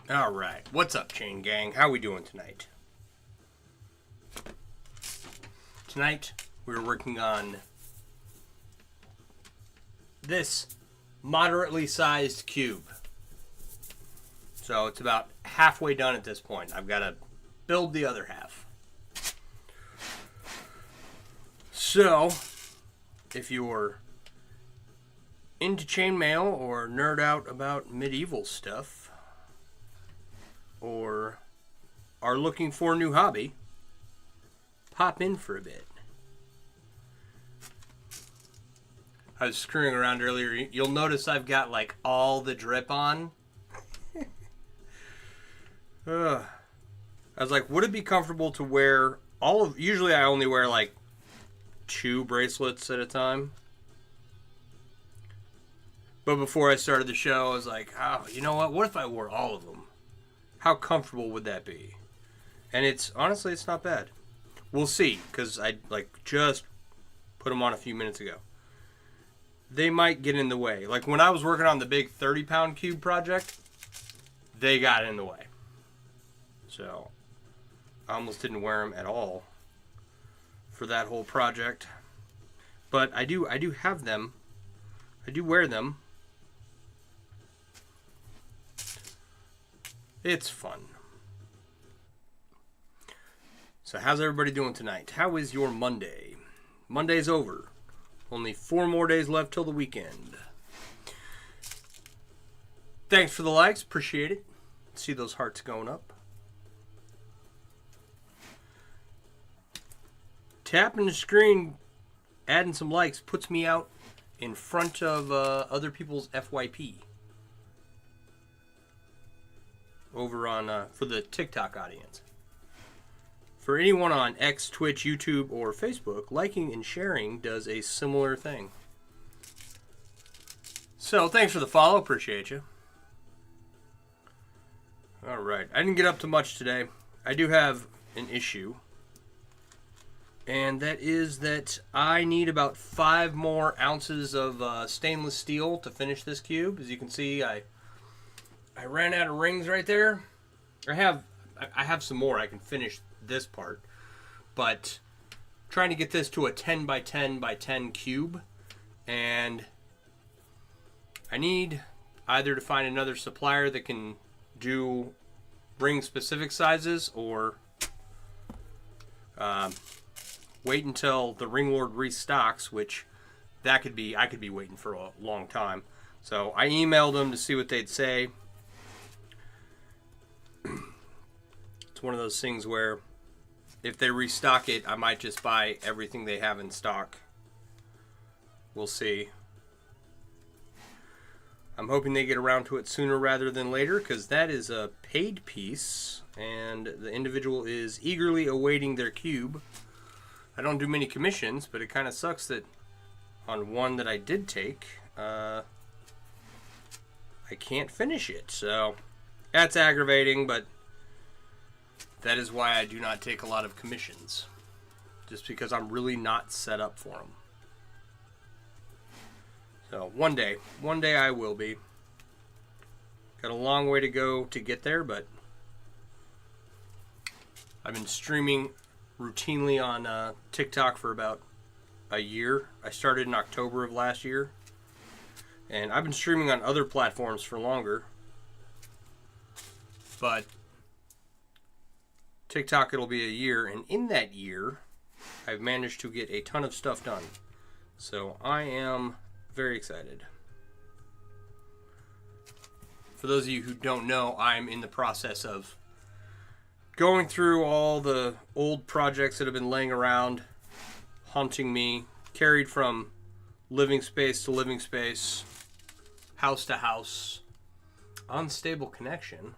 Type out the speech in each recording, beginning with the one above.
All right, what's up, Chain Gang? How we doing tonight? Tonight, we're working on this moderately sized cube. So it's about halfway done at this point. I've got to build the other half. So, if you're into chainmail or nerd out about medieval stuff, or are looking for a new hobby, pop in for a bit. I was screwing around earlier. You'll notice I've got like all the drip on. I was like, would it be comfortable to wear all of... Usually I only wear like 2 bracelets at a time. But before I started the show, I was like, oh, you know what? What if I wore all of them? How comfortable would that be? And honestly, it's not bad. We'll see, because I just put them on a few minutes ago. They might get in the way. Like when I was working on the big 30-pound cube project, they got in the way. So I almost didn't wear them at all for that whole project. But I do have them. I do wear them. It's fun. So how's everybody doing tonight? How is your Monday? Monday's over. Only 4 more days left till the weekend. Thanks for the likes. Appreciate it. See those hearts going up. Tapping the screen, adding some likes, puts me out in front of other people's FYP. Over on, for the TikTok audience. For anyone on X, Twitch, YouTube, or Facebook, liking and sharing does a similar thing. So, thanks for the follow. Appreciate you. Alright, I didn't get up to much today. I do have an issue. And that is that I need about 5 more ounces of stainless steel to finish this cube. As you can see, I ran out of rings right there. I have some more. I can finish this part. But trying to get this to a 10 by 10 by 10 cube. And I need either to find another supplier that can do ring specific sizes, or wait until the Ring Lord restocks, which I could be waiting for a long time. So I emailed them to see what they'd say. It's one of those things where if they restock it, I might just buy everything they have in stock. We'll see. I'm hoping they get around to it sooner rather than later, because that is a paid piece, and the individual is eagerly awaiting their cube. I don't do many commissions, but it kind of sucks that on one that I did take, I can't finish it. So that's aggravating, but that is why I do not take a lot of commissions. Just because I'm really not set up for them. So one day I will be. Got a long way to go to get there, but I've been streaming routinely on TikTok for about a year. I started in October of last year, and I've been streaming on other platforms for longer, but TikTok, it'll be a year, and in that year I've managed to get a ton of stuff done. So I am very excited. For those of you who don't know, I'm in the process of going through all the old projects that have been laying around, haunting me, carried from living space to living space, house to house. Unstable connection?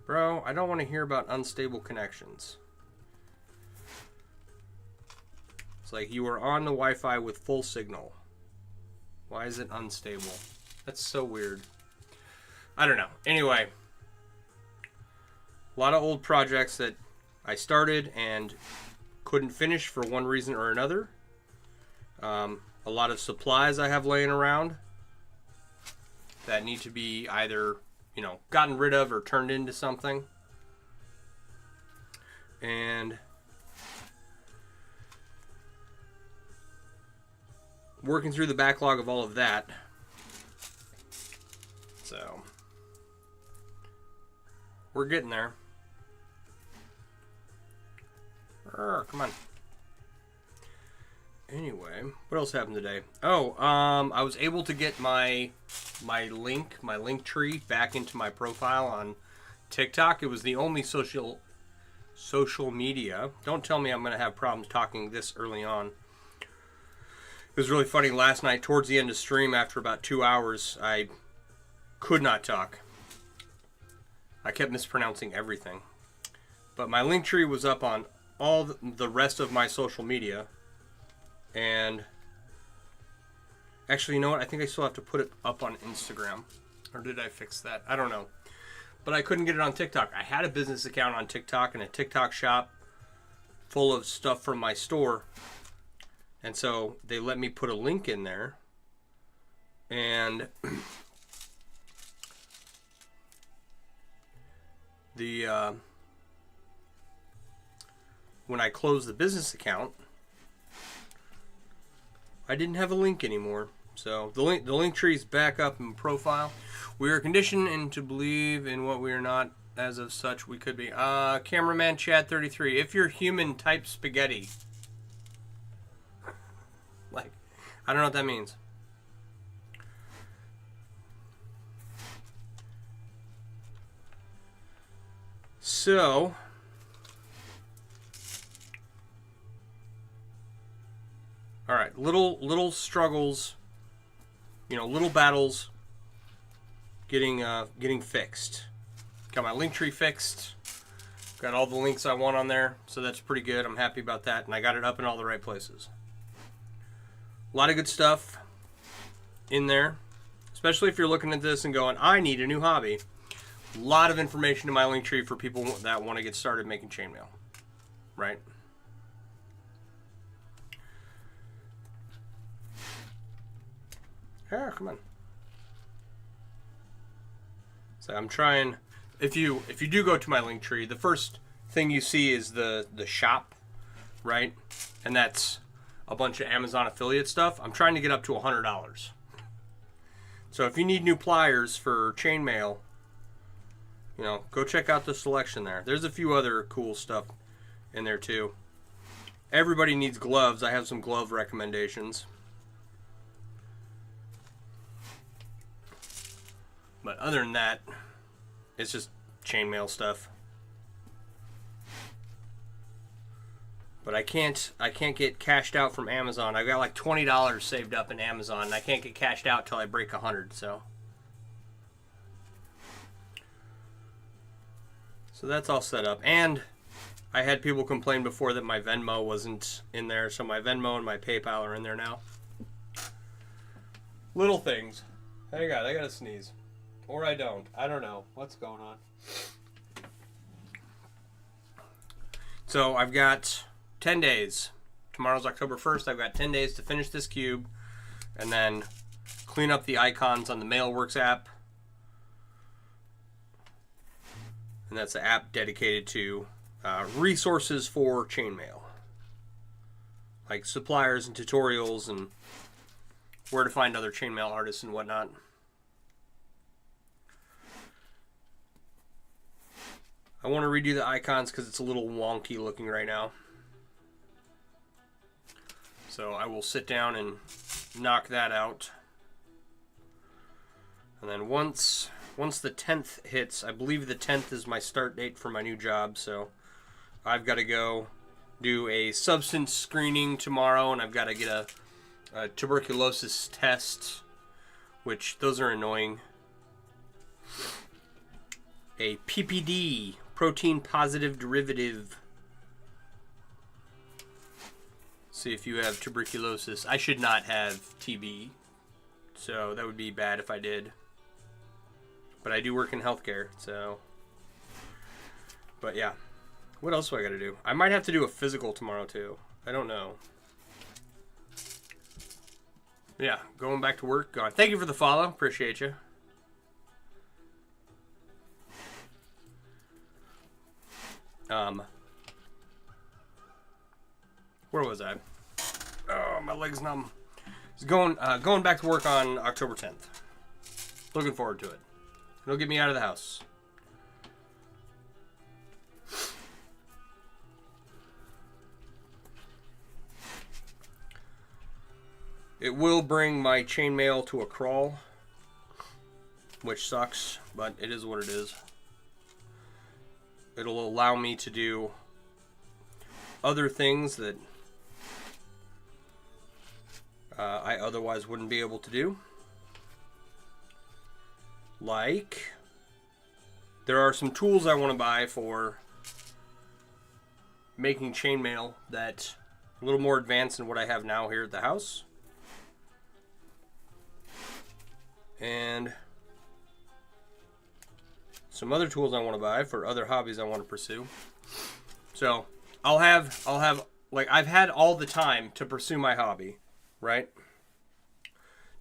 Bro, I don't want to hear about unstable connections. It's like you are on the Wi-Fi with full signal. Why is it unstable? That's so weird. I don't know. Anyway, a lot of old projects that I started and couldn't finish for one reason or another. A lot of supplies I have laying around that need to be either gotten rid of or turned into something. And working through the backlog of all of that. So we're getting there. Come on. Anyway, what else happened today? Oh, I was able to get my link tree back into my profile on TikTok. It was the only social media. Don't tell me I'm going to have problems talking this early on. It was really funny last night towards the end of stream. After about 2 hours, I could not talk. I kept mispronouncing everything. But my link tree was up on all the rest of my social media. And actually, you know what? I think I still have to put it up on Instagram. Or did I fix that? I don't know. But I couldn't get it on TikTok. I had a business account on TikTok and a TikTok shop full of stuff from my store. And so they let me put a link in there. And when I closed the business account, I didn't have a link anymore. So the link tree is back up in profile. We are conditioned into believe in what we are not. As of such, we could be. Cameraman Chad 33. If you're human, type spaghetti. Like, I don't know what that means. So, all right, little struggles, little battles getting fixed. Got my link tree fixed. Got all the links I want on there, so that's pretty good. I'm happy about that, and I got it up in all the right places. A lot of good stuff in there, especially if you're looking at this and going, I need a new hobby. A lot of information in my link tree for people that want to get started making chainmail, right? Yeah, come on. So I'm trying. If you do go to my link tree, the first thing you see is the shop, right? And that's a bunch of Amazon affiliate stuff. I'm trying to get up to $100. So if you need new pliers for chainmail, go check out the selection there. There's a few other cool stuff in there too. Everybody needs gloves. I have some glove recommendations. But other than that, it's just chainmail stuff. But I can't get cashed out from Amazon. I got like $20 saved up in Amazon, and I can't get cashed out till I break 100. So that's all set up. And I had people complain before that my Venmo wasn't in there, so my Venmo and my PayPal are in there now. Little things. Hang on, I gotta sneeze. Or I don't. I don't know what's going on. So I've got 10 days. Tomorrow's October 1st. I've got 10 days to finish this cube and then clean up the icons on the MailWorks app. And that's the app dedicated to resources for chainmail. Like suppliers and tutorials and where to find other chainmail artists and whatnot. I want to redo the icons because it's a little wonky looking right now. So I will sit down and knock that out. And then once the 10th hits, I believe the 10th is my start date for my new job, so I've got to go do a substance screening tomorrow, and I've got to get a tuberculosis test, which those are annoying. A PPD, protein positive derivative. See if you have tuberculosis. I should not have TB, so that would be bad if I did. But I do work in healthcare, so. But yeah. What else do I got to do? I might have to do a physical tomorrow, too. I don't know. Yeah, going back to work. Thank you for the follow. Appreciate you. Where was I? Oh, my leg's numb. It's going back to work on October 10th. Looking forward to it. It'll get me out of the house. It will bring my chainmail to a crawl, which sucks, but it is what it is. It'll allow me to do other things that I otherwise wouldn't be able to do. Like, there are some tools I want to buy for making chainmail that are a little more advanced than what I have now here at the house. And some other tools I want to buy for other hobbies I want to pursue. So I'll have like, I've had all the time to pursue my hobby, right?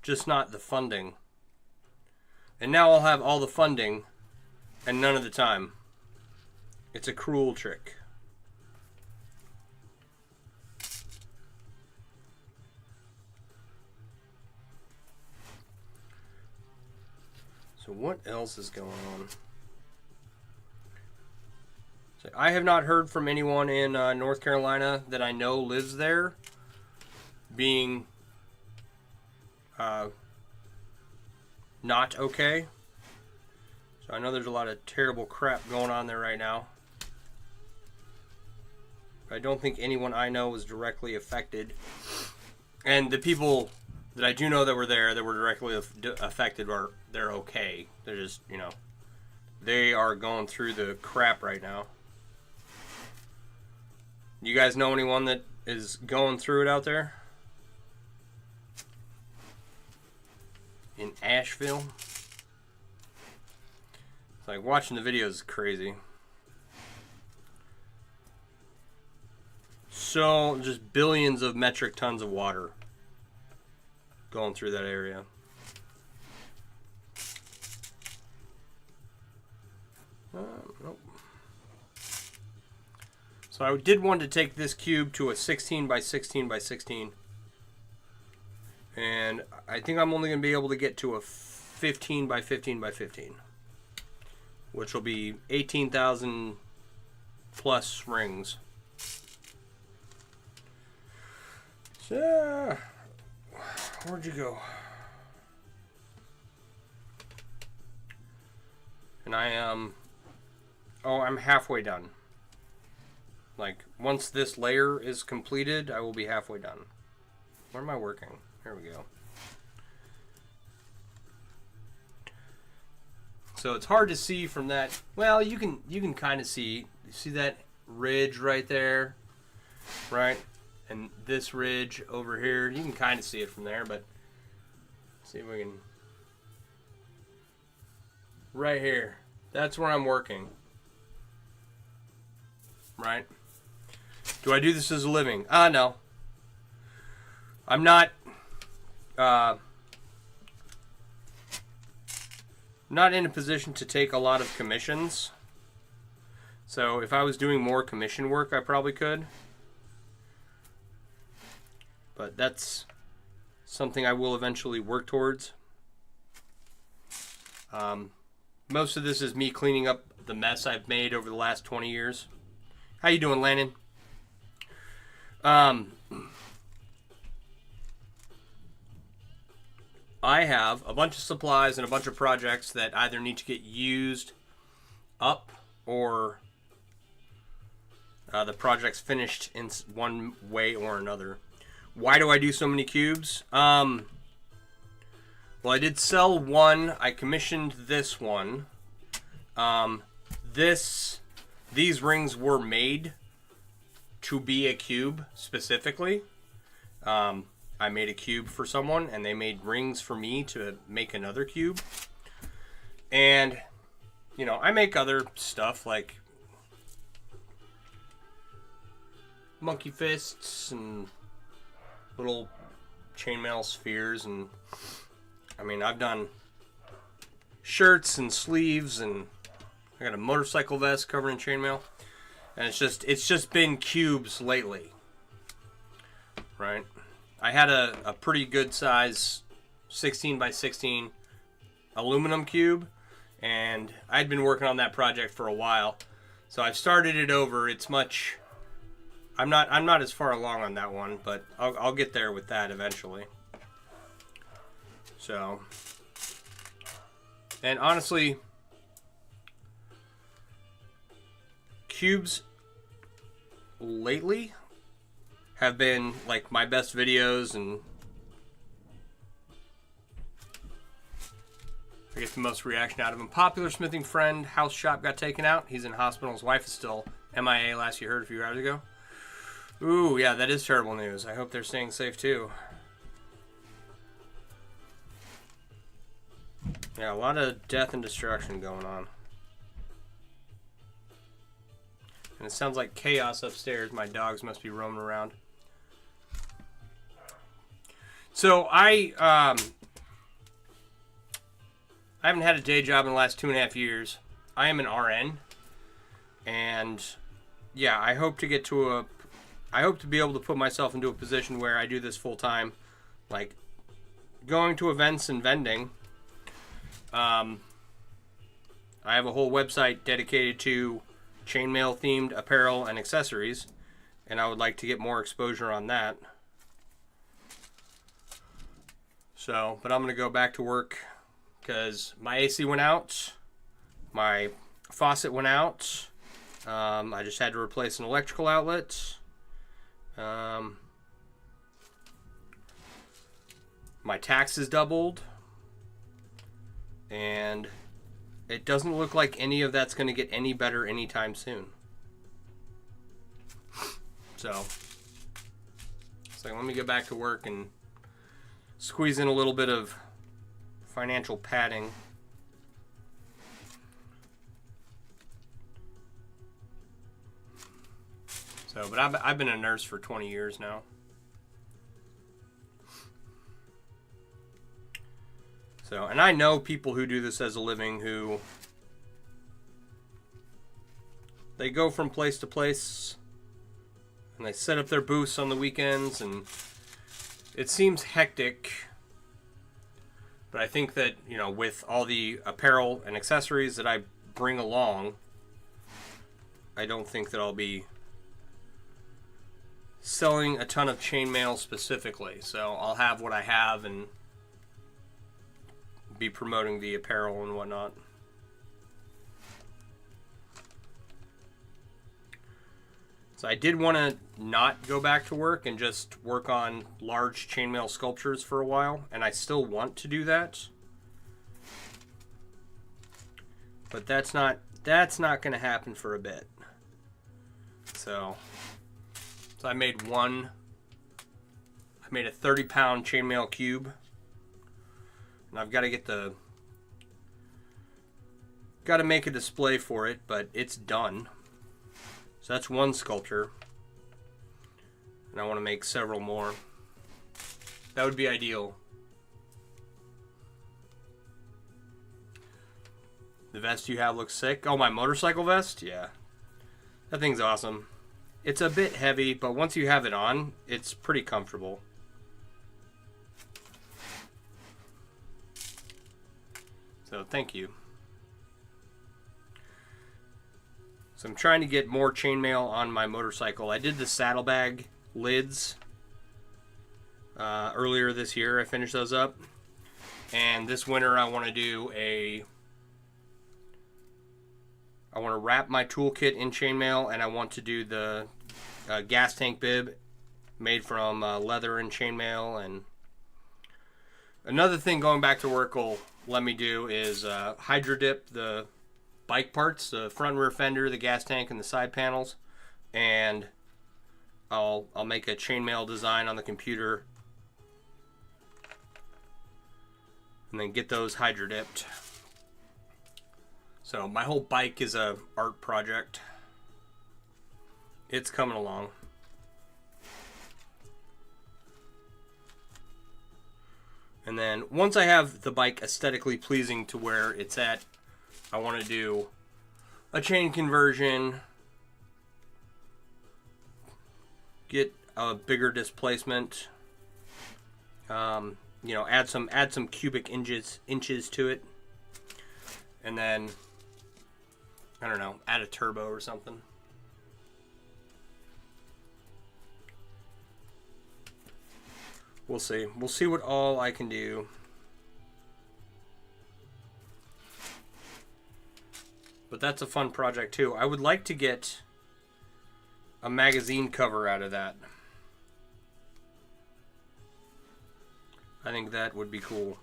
Just not the funding. And now I'll have all the funding and none of the time. It's a cruel trick. So what else is going on? So I have not heard from anyone in North Carolina that I know lives there being not okay. So I know there's a lot of terrible crap going on there right now. I don't think anyone I know was directly affected. And the people that I do know that were there that were directly affected they're okay. They're just, you know, they are going through the crap right now. You guys know anyone that is going through it out there? In Asheville? It's like, watching the videos is crazy. So, just billions of metric tons of water going through that area. Nope. So I did want to take this cube to a 16 by 16 by 16. And I think I'm only going to be able to get to a 15 by 15 by 15. Which will be 18,000 plus rings. So, where'd you go? And I am... I'm halfway done. Like, once this layer is completed, I will be halfway done. Where am I working? Here we go. So it's hard to see from that. Well, you can kind of see. You see that ridge right there, right? And this ridge over here, you can kind of see it from there. But see if we can. Right here. That's where I'm working. Right? Do I do this as a living? No. I'm not not in a position to take a lot of commissions. So if I was doing more commission work, I probably could. But that's something I will eventually work towards. Most of this is me cleaning up the mess I've made over the last 20 years. How you doing, Landon? I have a bunch of supplies and a bunch of projects that either need to get used up or the project's finished in one way or another. Why do I do so many cubes? Well, I did sell one. I commissioned this one. These rings were made to be a cube specifically. I made a cube for someone, and they made rings for me to make another cube. And, you know, I make other stuff like monkey fists and little chainmail spheres. And, I mean, I've done shirts and sleeves, and I got a motorcycle vest covered in chainmail. And it's just been cubes lately. Right? I had a pretty good size 16 by 16 aluminum cube, and I'd been working on that project for a while. So I've started it over. It's much I'm not as far along on that one, but I'll get there with that eventually. So, and honestly, cubes lately have been like my best videos, and I get the most reaction out of them. Popular smithing friend, house shop got taken out. He's in hospital. His wife is still MIA, last you heard a few hours ago. Ooh, yeah, that is terrible news. I hope they're staying safe too. Yeah, a lot of death and destruction going on. And it sounds like chaos upstairs. My dogs must be roaming around. So I haven't had a day job in the last 2.5 years. I am an RN, and yeah, I hope to be able to put myself into a position where I do this full time, like going to events and vending. I have a whole website dedicated to chainmail themed apparel and accessories, and I would like to get more exposure on that. So, but I'm going to go back to work because my AC went out, my faucet went out, I just had to replace an electrical outlet. My taxes doubled, and it doesn't look like any of that's going to get any better anytime soon. So, it's like, let me get back to work and squeeze in a little bit of financial padding. So, but I've been a nurse for 20 years now. So, and I know people who do this as a living who they go from place to place and they set up their booths on the weekends, and it seems hectic. But I think that, you know, with all the apparel and accessories that I bring along, I don't think that I'll be selling a ton of chainmail specifically. So I'll have what I have and be promoting the apparel and whatnot. So I did want to not go back to work and just work on large chainmail sculptures for a while, and I still want to do that. But that's not going to happen for a bit. So I made a 30-pound chainmail cube. And I've got to make a display for it, but it's done. So that's one sculpture. And I want to make several more. That would be ideal. The vest you have looks sick. Oh, my motorcycle vest? Yeah. That thing's awesome. It's a bit heavy, but once you have it on, it's pretty comfortable. So thank you. So I'm trying to get more chainmail on my motorcycle. I did the saddlebag lids earlier this year. I finished those up. And this winter I want to wrap my toolkit in chainmail, and I want to do the gas tank bib made from leather and chainmail. And another thing going back to work will let me do is hydro dip the bike parts, the front and rear fender, the gas tank, and the side panels, and I'll make a chainmail design on the computer and then get those hydro dipped. So my whole bike is a art project. It's coming along. And then once I have the bike aesthetically pleasing to where it's at, I want to do a chain conversion get a bigger displacement. You know, add some cubic inches to it, and then I don't know, add a turbo or something. We'll see. We'll see what all I can do. But that's a fun project too. I would like to get a magazine cover out of that. I think that would be cool.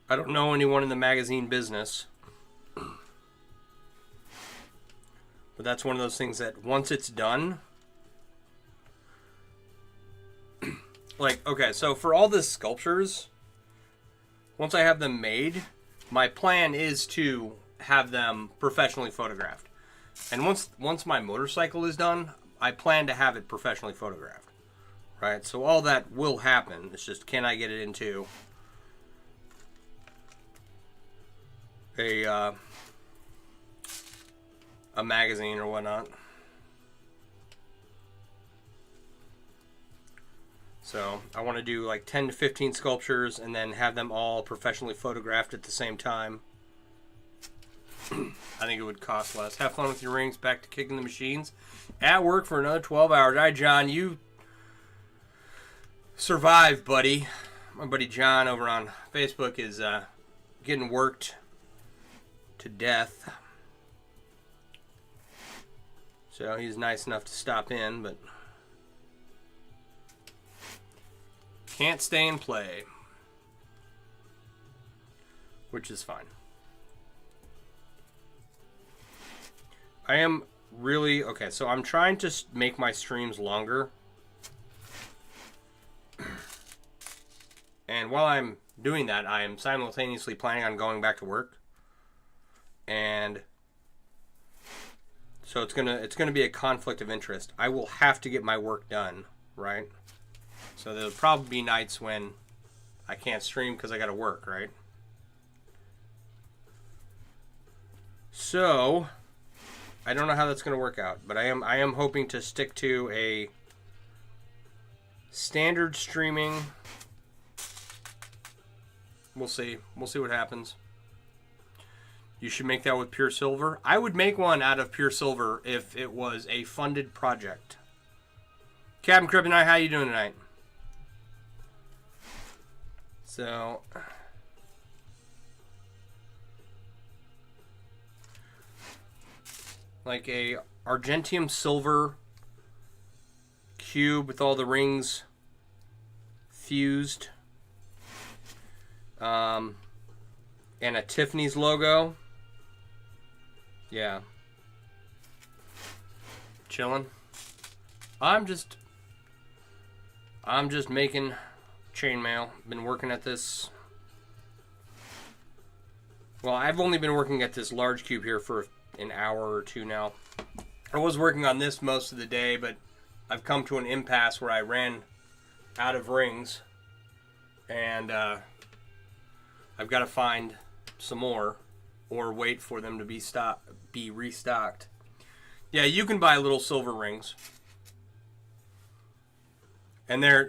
I don't know anyone in the magazine business. But that's one of those things that once it's done, like, okay, so for all the sculptures, once I have them made, my plan is to have them professionally photographed. And once my motorcycle is done, I plan to have it professionally photographed. Right? So all that will happen. It's just, can I get it into a magazine or whatnot. So I want to do like 10 to 15 sculptures and then have them all professionally photographed at the same time. I think it would cost less. Have fun with your rings. Back to kicking the machines. At work for another 12 hours. All right, John, you survived, buddy. My buddy John over on Facebook is getting worked to death. So he's nice enough to stop in, but can't stay and play, which is fine. I am really, okay, so I'm trying to make my streams longer. And while I'm doing that, I am simultaneously planning on going back to work. And so it's gonna be a conflict of interest. I will have to get my work done, right? So there'll probably be nights when I can't stream because I gotta work, right? So I don't know how that's gonna work out, but I am hoping to stick to a standard streaming. We'll see. We'll see what happens. You should make that with pure silver. I would make one out of pure silver if it was a funded project. Captain Kryptonite, how you doing tonight? So, like a argentium silver cube with all the rings fused, and a Tiffany's logo. Yeah. Chilling. I'm just making chainmail. Been working at this. Well, I've only been working at this large cube here for an hour or two now. I was working on this most of the day, but I've come to an impasse where I ran out of rings, and I've got to find some more or wait for them to be restocked. Yeah, you can buy little silver rings, and they're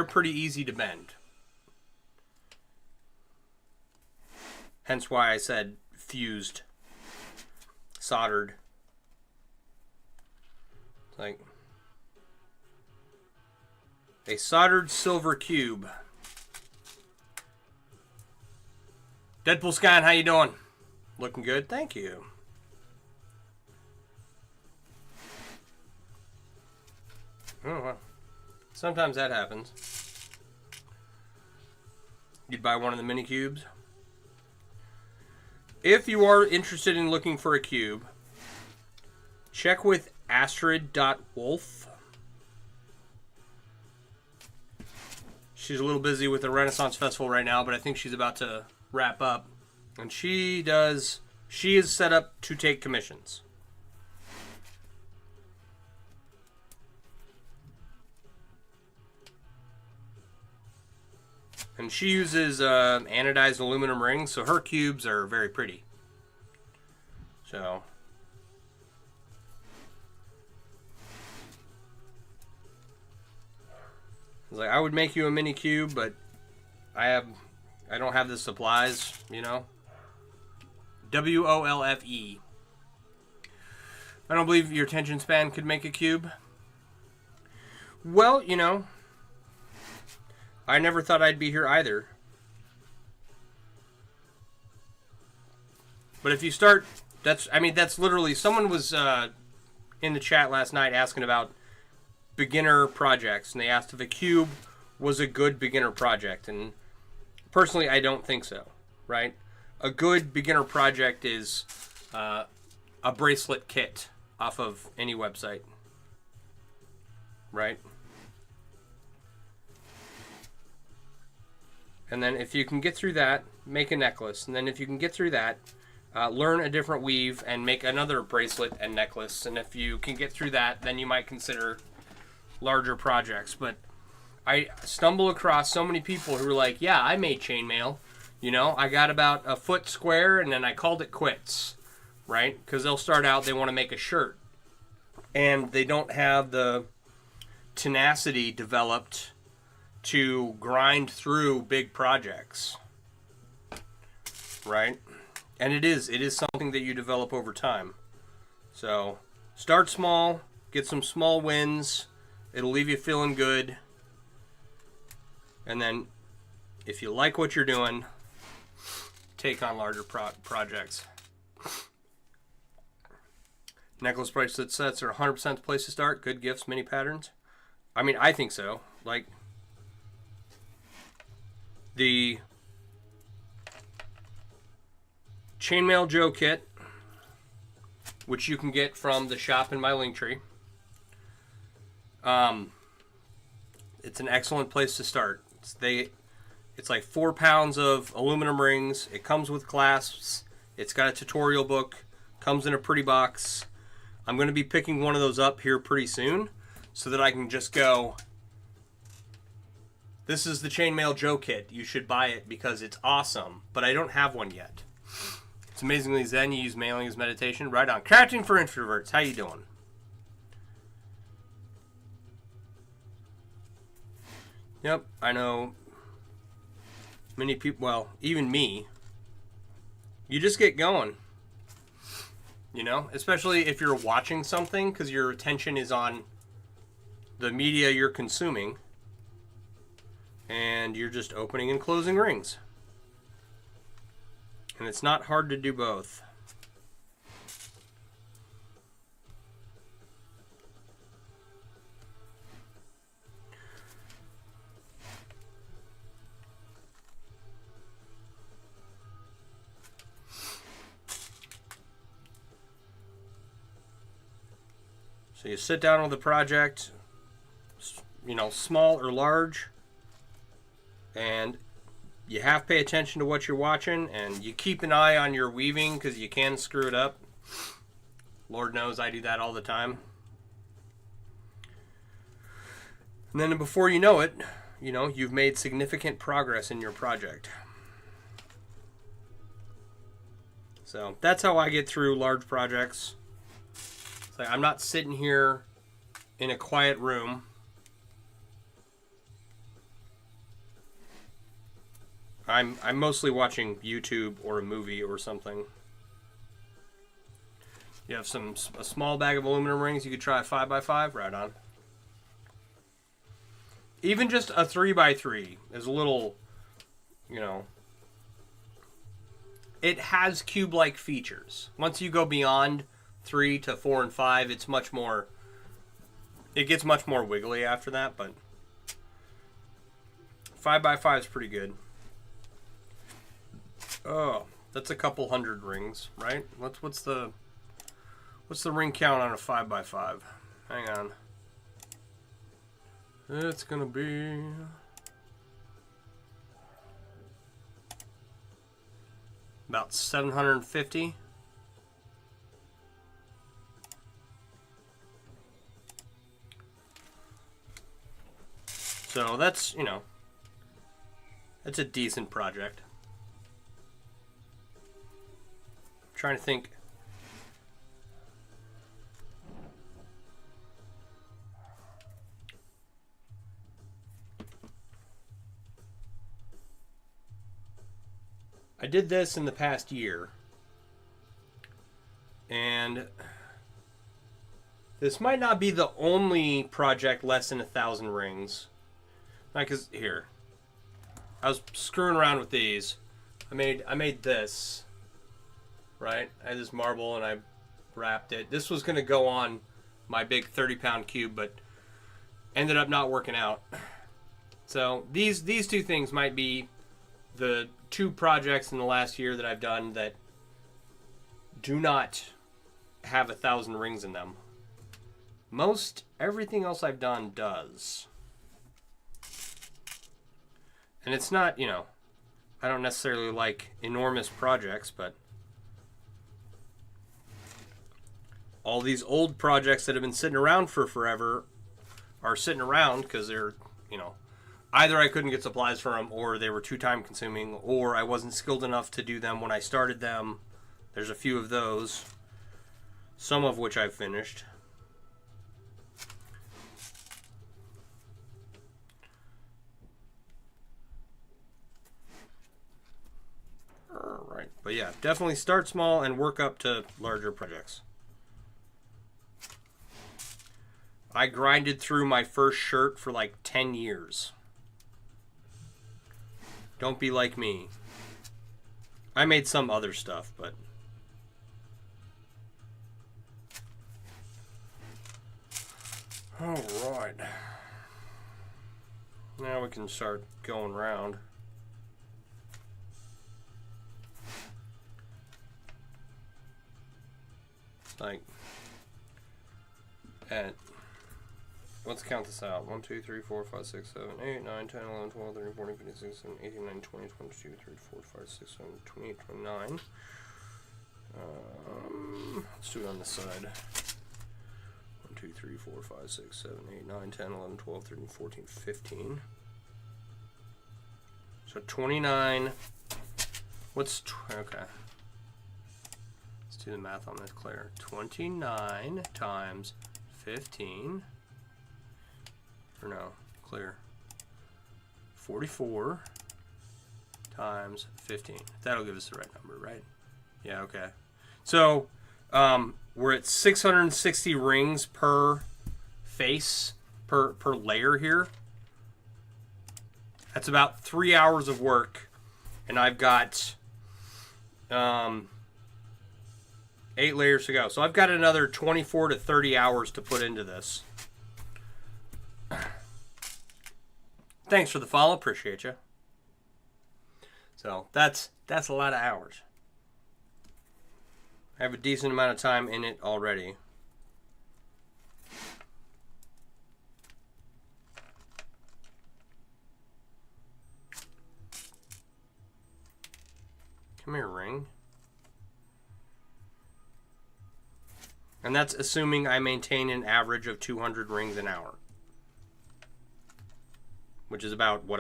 pretty easy to bend. Hence why I said fused, soldered. It's like a soldered silver cube. Deadpool Scan, how you doing? Looking good, thank you. Oh, well. Sometimes that happens. You'd buy one of the mini cubes. If you are interested in looking for a cube, check with Astrid.Wolf. She's a little busy with the Renaissance Festival right now, but I think she's about to wrap up. And she is set up to take commissions. And she uses anodized aluminum rings, so her cubes are very pretty. So... like, I would make you a mini cube, but I don't have the supplies, you know. WOLFE. I don't believe your attention span could make a cube. Well, you know, I never thought I'd be here either. But if you start, that's literally, someone was in the chat last night asking about beginner projects, and they asked if a cube was a good beginner project, and personally I don't think so, right? A good beginner project is a bracelet kit off of any website, right? And then if you can get through that, make a necklace, and then if you can get through that, learn a different weave and make another bracelet and necklace, and if you can get through that, then you might consider larger projects. But I stumble across so many people who are like, yeah, I made chainmail, you know, I got about a foot square and then I called it quits, right? Because they'll start out, they want to make a shirt and they don't have the tenacity developed to grind through big projects, right? And it is something that you develop over time. So start small, get some small wins. It'll leave you feeling good. And then, if you like what you're doing, take on larger projects. Necklace bracelet sets are 100% the place to start. Good gifts, mini patterns. I mean, I think so. Like, the Chainmail Joe kit, which you can get from the shop in my link tree. It's an excellent place to start. It's like 4 pounds of aluminum rings. It comes with clasps. It's got a tutorial book. Comes in a pretty box. I'm going to be picking one of those up here pretty soon so that I can just go, this is the Chainmail Joe kit. You should buy it because it's awesome. But I don't have one yet. It's amazingly zen. You use mailing as meditation. Right on. Crafting for Introverts. How you doing? Yep, I know many people, well, even me, you just get going, you know, especially if you're watching something because your attention is on the media you're consuming and you're just opening and closing rings. And it's not hard to do both. So you sit down with a project, you know, small or large, and you have to pay attention to what you're watching, and you keep an eye on your weaving because you can screw it up. Lord knows I do that all the time. And then before you know it, you know, you've made significant progress in your project. So that's how I get through large projects. It's like I'm not sitting here in a quiet room. I'm mostly watching YouTube or a movie or something. You have a small bag of aluminum rings. You could try a 5x5. Right on. Even just a 3x3 is a little, you know, it has cube-like features. Once you go beyond 3 to 4 and 5, it's much more, it gets much more wiggly after that, but 5x5 is pretty good. Oh, that's a couple hundred rings, right? What's the ring count on a 5x5? Hang on. It's gonna be about 750. So that's, you know, That's a decent project. I'm trying to think. I did this in the past year, and this might not be the only project less than 1,000 rings. Like, cause here, I was screwing around with these. I made this, right? I had this marble and I wrapped it. This was gonna go on my big 30-pound cube, but ended up not working out. So these two things might be the 2 projects in the last year that I've done that do not have 1,000 rings in them. Most everything else I've done does. And it's not, you know, I don't necessarily like enormous projects, but all these old projects that have been sitting around for forever are sitting around because they're, you know, either I couldn't get supplies for them, or they were too time consuming, or I wasn't skilled enough to do them when I started them. There's a few of those, some of which I've finished. Alright, but yeah, definitely start small and work up to larger projects. I grinded through my first shirt for like 10 years. Don't be like me. I made some other stuff, but... Alright. Now we can start going around. Like... Let's count this out. 1, 2, 3, 4, 5, 6, 7, 8, 9, 10, 11, 12, 13, 14, 15, 16, 17, 18, 19, 20, 22, 23, 24, 25, 26, 27, 28, 29. Let's do it on this side. 1, 2, 3, 4, 5, 6, 7, 8, 9, 10, 11, 12, 13, 14, 15. So 29. Okay. Let's do the math on this, Claire. 29 times 15. Or no, Clear. 44 times 15. That'll give us the right number, right? Yeah, okay. So, we're at 660 rings per face, per layer here. That's about 3 hours of work. And I've got 8 layers to go. So I've got another 24 to 30 hours to put into this. Thanks for the follow, appreciate you. So that's a lot of hours. I have a decent amount of time in it already. Come here, ring. And that's assuming I maintain an average of 200 rings an hour. Which is about what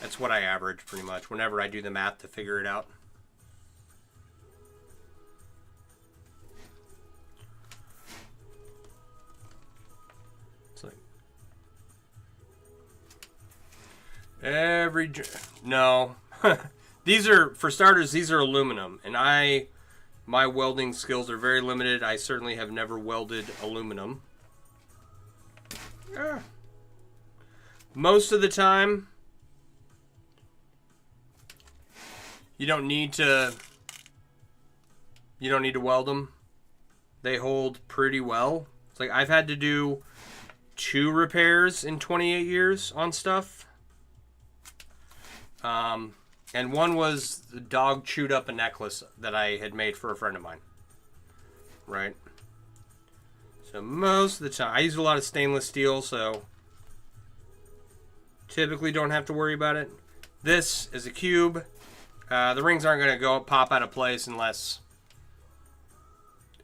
that's what I average pretty much whenever I do the math to figure it out. It's like no. These are, for starters, these are aluminum, and my welding skills are very limited. I certainly have never welded aluminum. Most of the time, you don't need to weld them. They hold pretty well. It's like I've had to do 2 repairs in 28 years on stuff. And one was the dog chewed up a necklace that I had made for a friend of mine. Right? So most of the time, I use a lot of stainless steel, so typically don't have to worry about it. This is a cube. The rings aren't going to pop out of place unless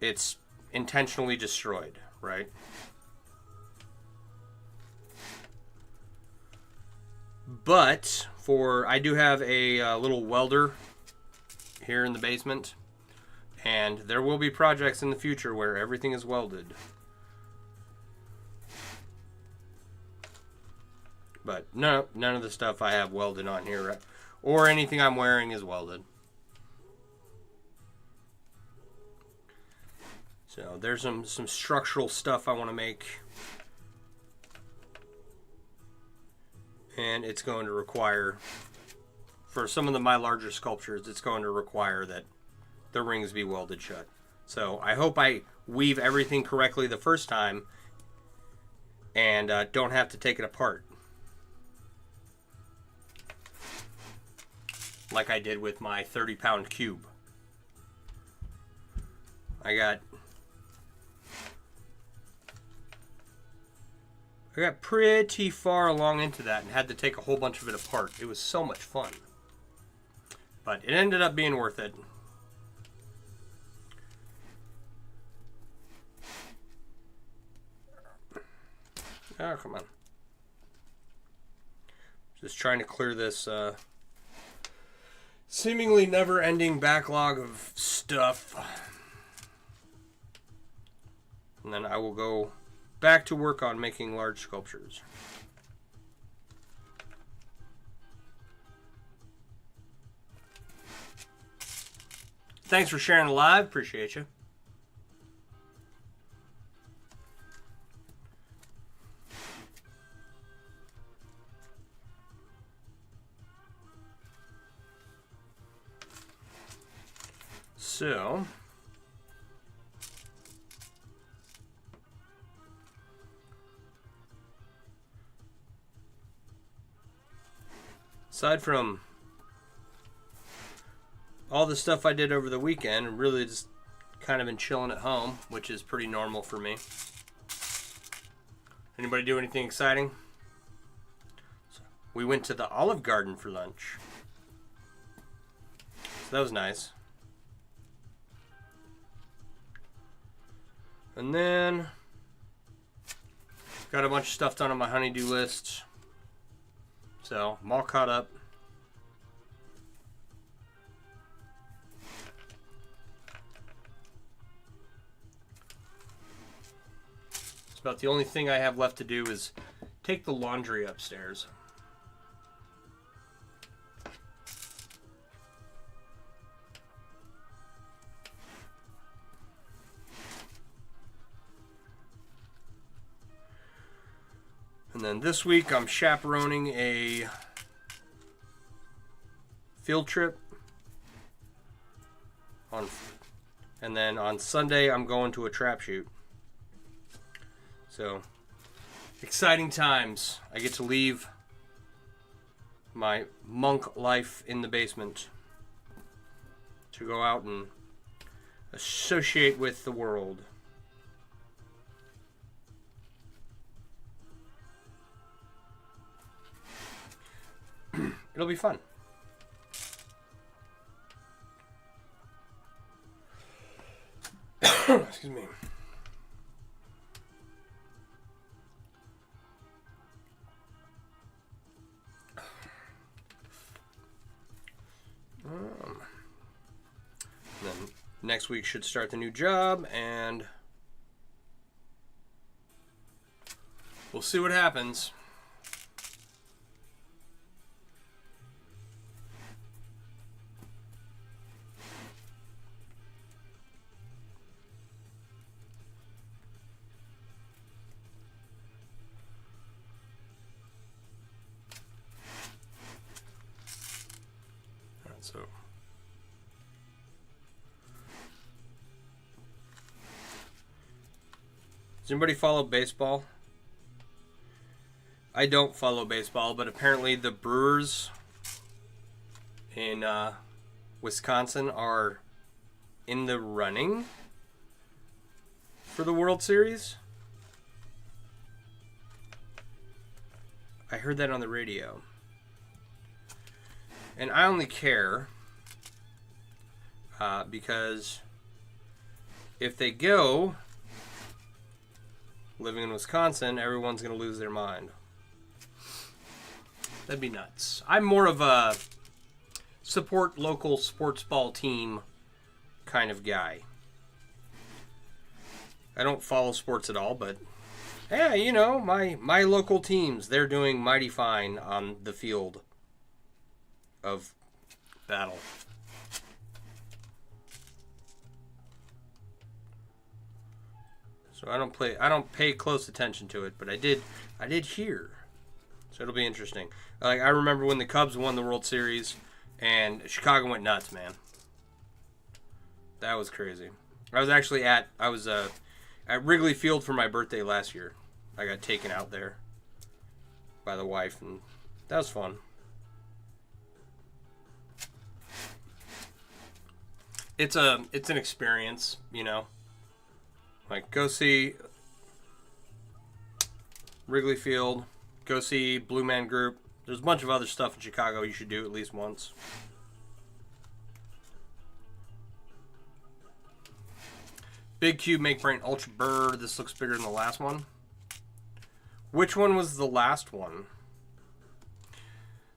it's intentionally destroyed, right? But I do have a little welder here in the basement, and there will be projects in the future where everything is welded. But no, none of the stuff I have welded on here, or anything I'm wearing, is welded. So there's some structural stuff I want to make. And it's going to require, for some of my larger sculptures, it's going to require that the rings be welded shut. So I hope I weave everything correctly the first time and don't have to take it apart, like I did with my 30-pound cube. I got pretty far along into that and had to take a whole bunch of it apart. It was so much fun. But it ended up being worth it. Oh, come on. Just trying to clear this seemingly never-ending backlog of stuff. And then I will go back to work on making large sculptures. Thanks for sharing the live. Appreciate you. So, aside from all the stuff I did over the weekend, really just kind of been chilling at home, which is pretty normal for me. Anybody do anything exciting? So we went to the Olive Garden for lunch. So that was nice. And then got a bunch of stuff done on my honeydew list. So I'm all caught up. It's about the only thing I have left to do is take the laundry upstairs. And then this week I'm chaperoning a field trip. And then on Sunday I'm going to a trap shoot. So, exciting times. I get to leave my monk life in the basement to go out and associate with the world. It'll be fun. Excuse me. Then next week should start the new job, and we'll see what happens. So does anybody follow baseball? I don't follow baseball, but apparently the Brewers in Wisconsin are in the running for the World Series. I heard that on the radio. And I only care because if they go, living in Wisconsin, everyone's going to lose their mind. That'd be nuts. I'm more of a support local sports ball team kind of guy. I don't follow sports at all, but yeah, you know, my local teams, they're doing mighty fine on the field of battle. So I don't pay close attention to it, but I did hear. So it'll be interesting. Like, I remember when the Cubs won the World Series and Chicago went nuts, man. That was crazy. I was actually at Wrigley Field for my birthday last year. I got taken out there by the wife, and that was fun. It's an experience, you know. Like, go see Wrigley Field, go see Blue Man Group. There's a bunch of other stuff in Chicago you should do at least once. Big Cube Make Brain Ultra Bird. This looks bigger than the last one. Which one was the last one?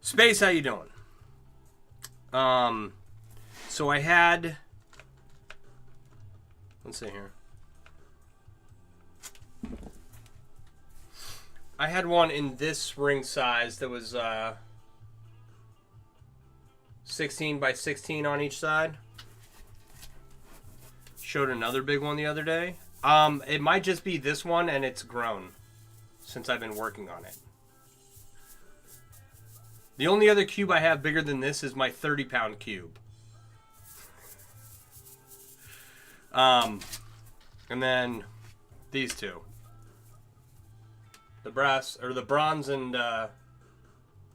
Space, how you doing? So I had... Let's see here. I had one in this ring size that was 16 by 16 on each side. Showed another big one the other day. It might just be this one, and it's grown since I've been working on it. The only other cube I have bigger than this is my 30-pound cube. And then these two. The bronze and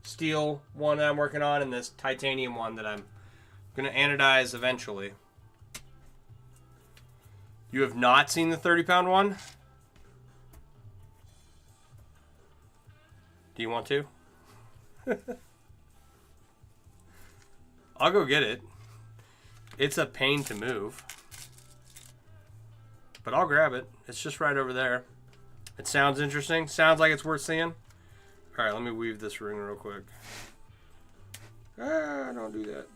steel one that I'm working on, and this titanium one that I'm going to anodize eventually. You have not seen the 30-pound one? Do you want to? I'll go get it. It's a pain to move. But I'll grab it. It's just right over there. It sounds interesting. Sounds like it's worth seeing. Alright, let me weave this ring real quick. Don't do that.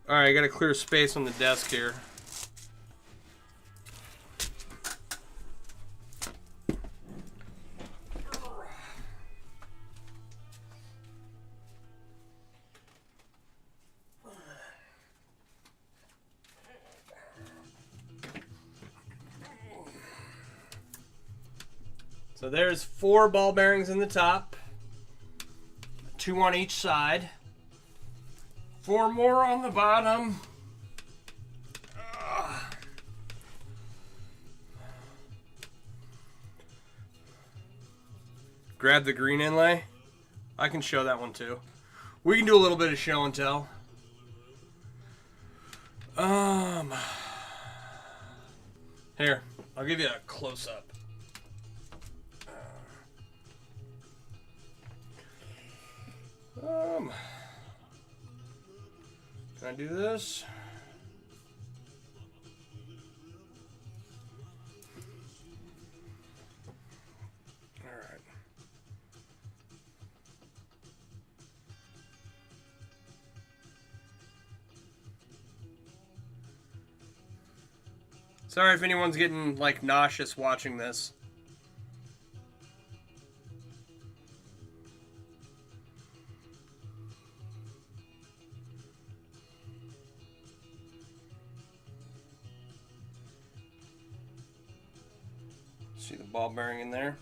Alright, I gotta clear space on the desk here. So there's 4 ball bearings in the top, 2 on each side, 4 more on the bottom. Grab the green inlay. I can show that one too. We can do a little bit of show and tell. Here, I'll give you a close up. Can I do this? All right. Sorry if anyone's getting like nauseous watching this. See the ball bearing in there?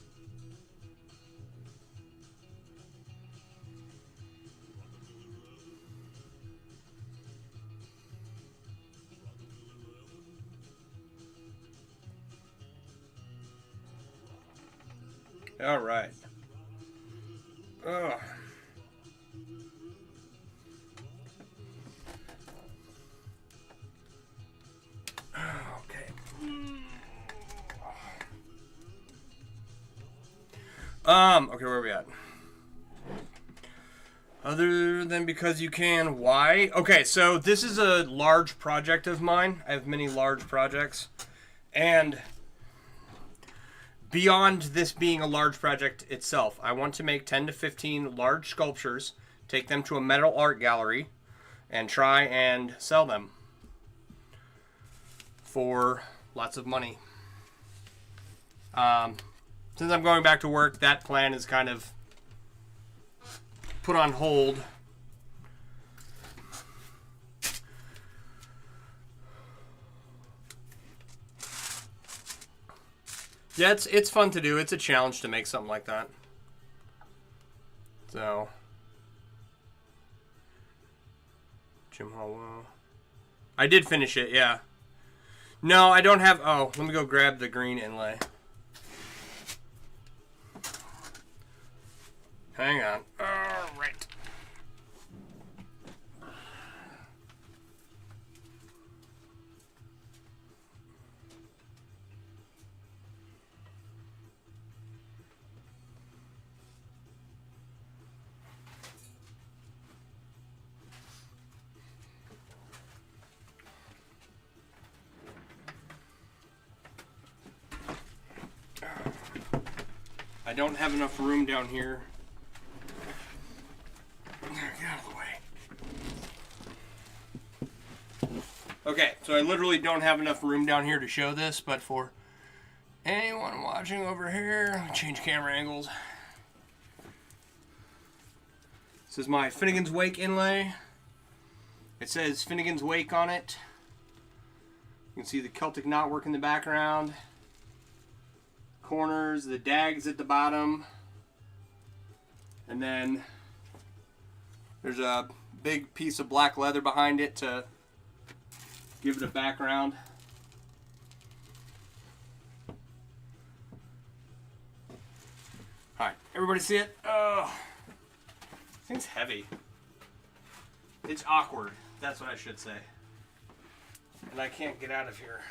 All right. Ugh. Okay, where are we at? Other than because you can, why? Okay, so this is a large project of mine. I have many large projects. And beyond this being a large project itself, I want to make 10 to 15 large sculptures, take them to a metal art gallery, and try and sell them for lots of money. Since I'm going back to work, that plan is kind of put on hold. Yeah, it's fun to do. It's a challenge to make something like that. So, Jim Hallwell. I did finish it, yeah. No, I don't have... Oh, let me go grab the green inlay. Hang on. All right. I don't have enough room down here. Get out of the way. Okay, so I literally don't have enough room down here to show this, but for anyone watching over here, change camera angles. This is my Finnegan's Wake inlay. It says Finnegan's Wake on it. You can see the Celtic knotwork in the background. Corners, the dags at the bottom. And then there's a big piece of black leather behind it to give it a background. Alright, everybody see it? Oh, this thing's heavy. It's awkward, that's what I should say. And I can't get out of here.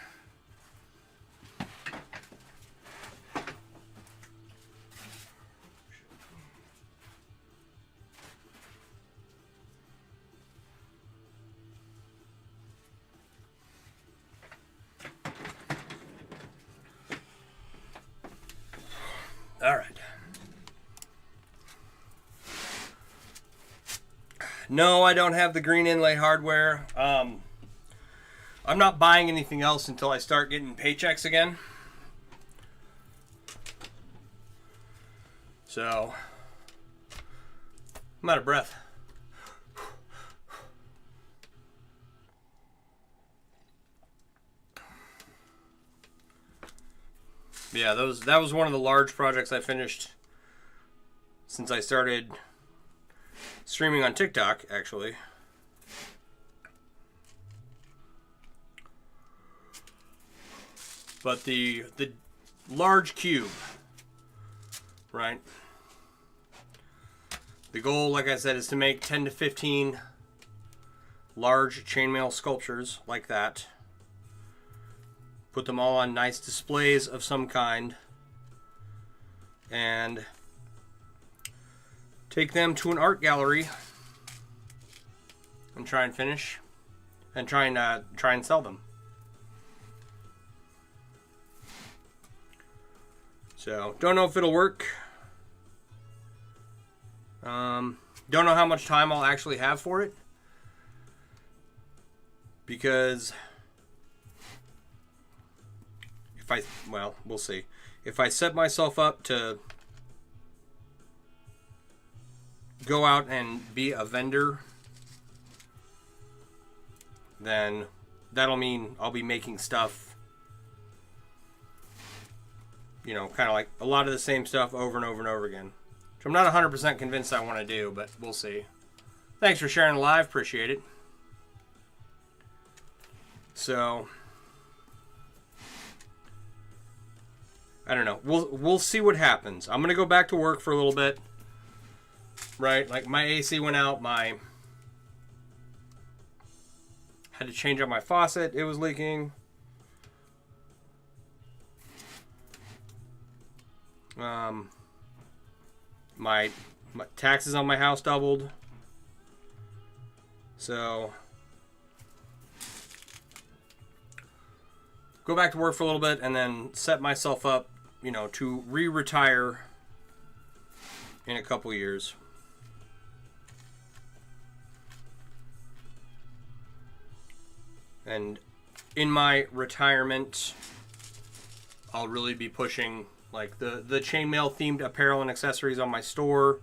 All right. No, I don't have the green inlay hardware. I'm not buying anything else until I start getting paychecks again. So, I'm out of breath. Yeah, that was one of the large projects I finished since I started streaming on TikTok, actually. But the large cube, right? The goal, like I said, is to make 10 to 15 large chainmail sculptures like that. Put them all on nice displays of some kind. And take them to an art gallery and try and finish and try and sell them. So, don't know if it'll work. Don't know how much time I'll actually have for it. Because well, we'll see. If I set myself up to go out and be a vendor, then that'll mean I'll be making stuff, you know, kind of like a lot of the same stuff over and over and over again. Which I'm not 100% convinced I want to do, but we'll see. Thanks for sharing live. Appreciate it. So, I don't know. We'll see what happens. I'm gonna go back to work for a little bit. Right? Like my AC went out. Had to change out my faucet. It was leaking. My taxes on my house doubled. So go back to work for a little bit and then set myself up to re-retire in a couple years. And in my retirement, I'll really be pushing like the chainmail themed apparel and accessories on my store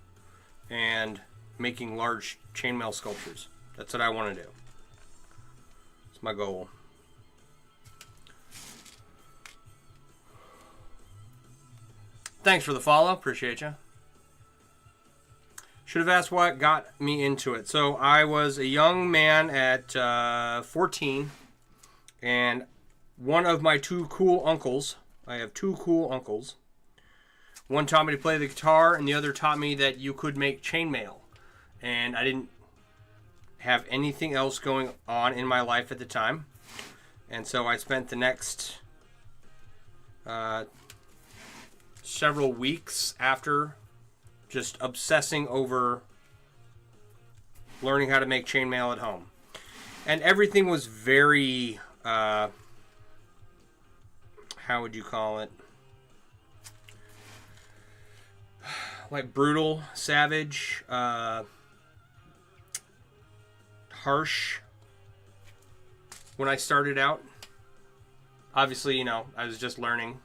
and making large chainmail sculptures. That's what I want to do. It's my goal. Thanks for the follow. Appreciate you. Should have asked what got me into it. So I was a young man at 14, and one of my two cool uncles, I have two cool uncles, one taught me to play the guitar, and the other taught me that you could make chainmail. And I didn't have anything else going on in my life at the time. And so I spent the next several weeks after just obsessing over learning how to make chainmail at home. And everything was very, how would you call it? Like brutal, savage, harsh when I started out. Obviously, I was just learning.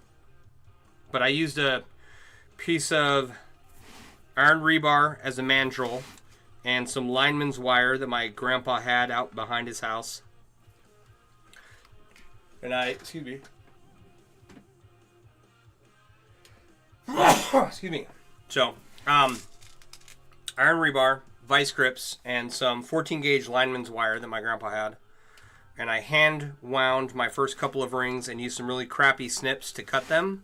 But I used a piece of iron rebar as a mandrel and some lineman's wire that my grandpa had out behind his house. And excuse me. So, iron rebar, vice grips, and some 14 gauge lineman's wire that my grandpa had. And I hand wound my first couple of rings and used some really crappy snips to cut them.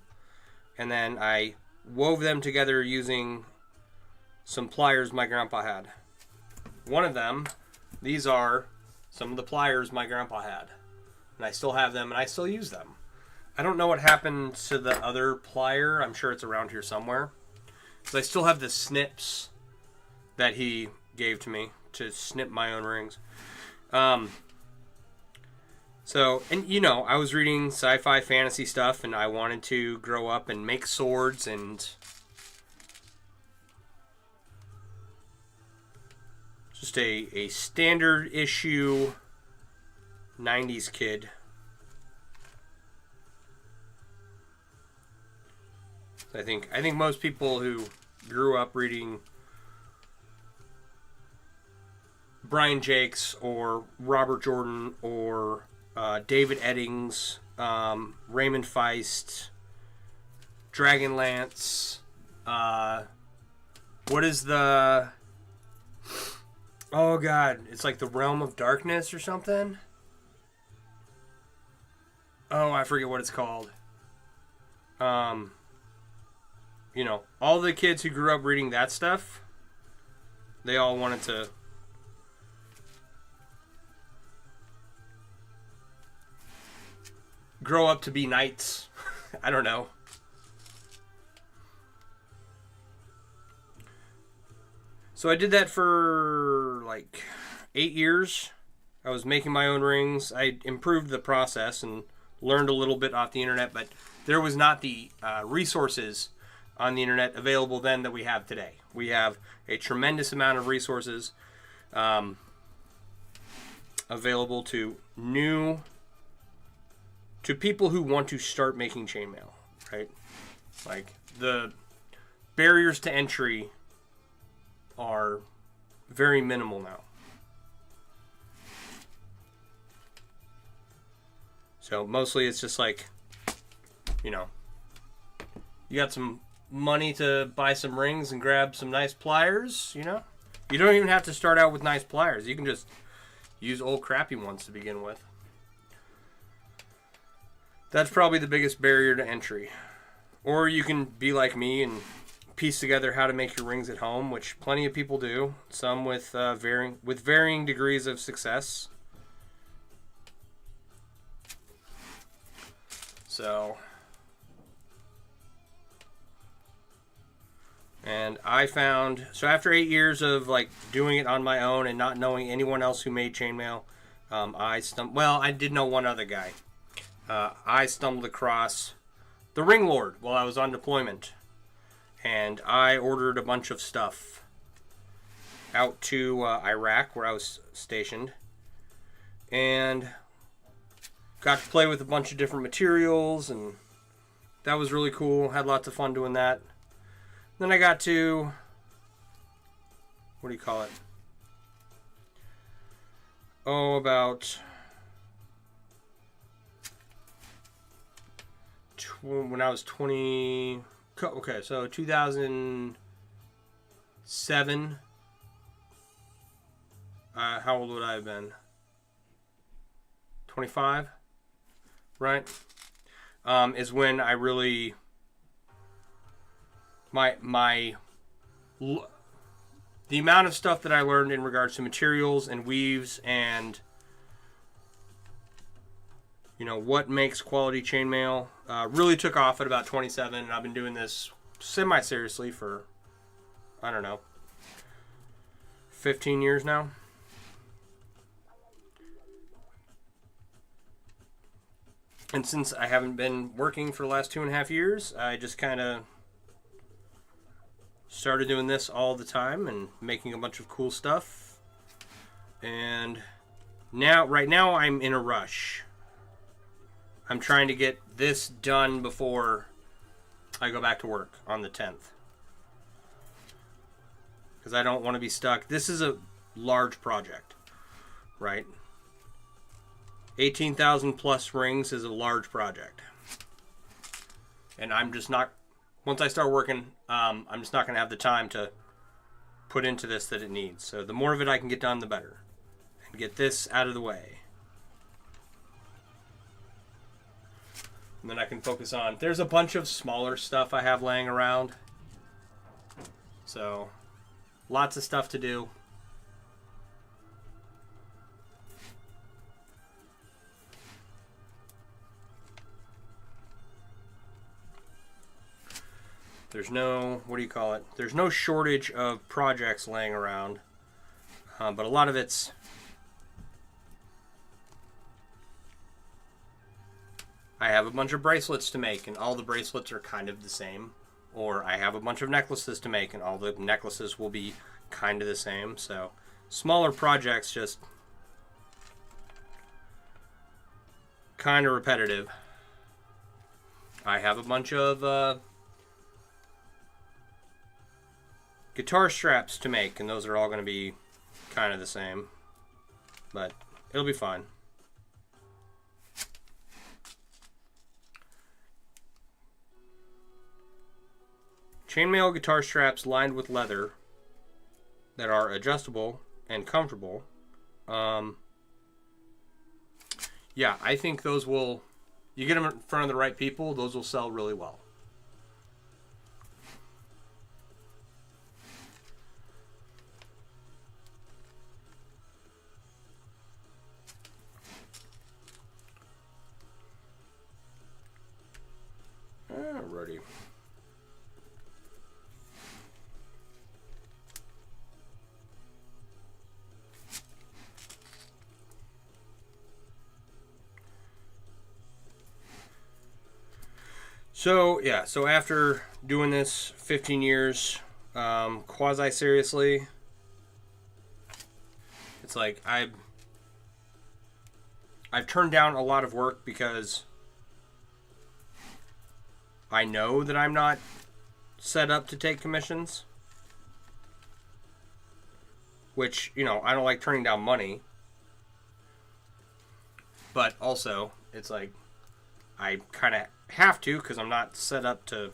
And then I wove them together using some pliers my grandpa had. One of them, these are some of the pliers my grandpa had. And I still have them and I still use them. I don't know what happened to the other plier. I'm sure it's around here somewhere. But I still have the snips that he gave to me to snip my own rings. So, and I was reading sci-fi fantasy stuff and I wanted to grow up and make swords and just a standard issue 90s kid. I think most people who grew up reading Brian Jakes or Robert Jordan or David Eddings, Raymond Feist, Dragonlance, what is the... Oh god, it's like the Realm of Darkness or something? Oh, I forget what it's called. All the kids who grew up reading that stuff, they all wanted to grow up to be knights. I don't know. So I did that for like 8 years. I was making my own rings. I improved the process and learned a little bit off the internet, but there was not the resources on the internet available then that we have today. We have a tremendous amount of resources available to people who want to start making chainmail, right? Like, the barriers to entry are very minimal now. So mostly it's just like, you got some money to buy some rings and grab some nice pliers, You don't even have to start out with nice pliers. You can just use old crappy ones to begin with. That's probably the biggest barrier to entry. Or you can be like me and piece together how to make your rings at home, which plenty of people do. Some with varying degrees of success. So, and I found, so after 8 years of like doing it on my own and not knowing anyone else who made chainmail, I did know one other guy. I stumbled across the Ring Lord while I was on deployment. And I ordered a bunch of stuff out to Iraq, where I was stationed. And got to play with a bunch of different materials, and that was really cool. Had lots of fun doing that. Then I got to, what do you call it? Oh, about when I was 20. Okay, so 2007. How old would I have been? 25, right? Is when I really the amount of stuff that I learned in regards to materials and weaves and what makes quality chainmail really took off at about 27, and I've been doing this semi-seriously for, I don't know, 15 years now. And since I haven't been working for the last 2.5 years, I just kind of started doing this all the time and making a bunch of cool stuff. And right now I'm in a rush. I'm trying to get this done before I go back to work on the 10th. Because I don't want to be stuck. This is a large project, right? 18,000 plus rings is a large project. And I'm just not, once I start working, I'm just not going to have the time to put into this that it needs. So the more of it I can get done, the better. And get this out of the way. And then I can focus on, there's a bunch of smaller stuff I have laying around. So, lots of stuff to do. There's no, what do you call it? There's no shortage of projects laying around. But a lot of it's, I have a bunch of bracelets to make, and all the bracelets are kind of the same. Or I have a bunch of necklaces to make, and all the necklaces will be kind of the same. So, smaller projects just kind of repetitive. I have a bunch of guitar straps to make, and those are all going to be kind of the same. But it'll be fine. Chainmail guitar straps lined with leather that are adjustable and comfortable. Yeah, I think those will, you get them in front of the right people, those will sell really well. Alrighty. So, yeah, so after doing this 15 years, quasi-seriously, it's like I've turned down a lot of work because I know that I'm not set up to take commissions. Which, I don't like turning down money. But also, it's like, I kind of have to because I'm not set up to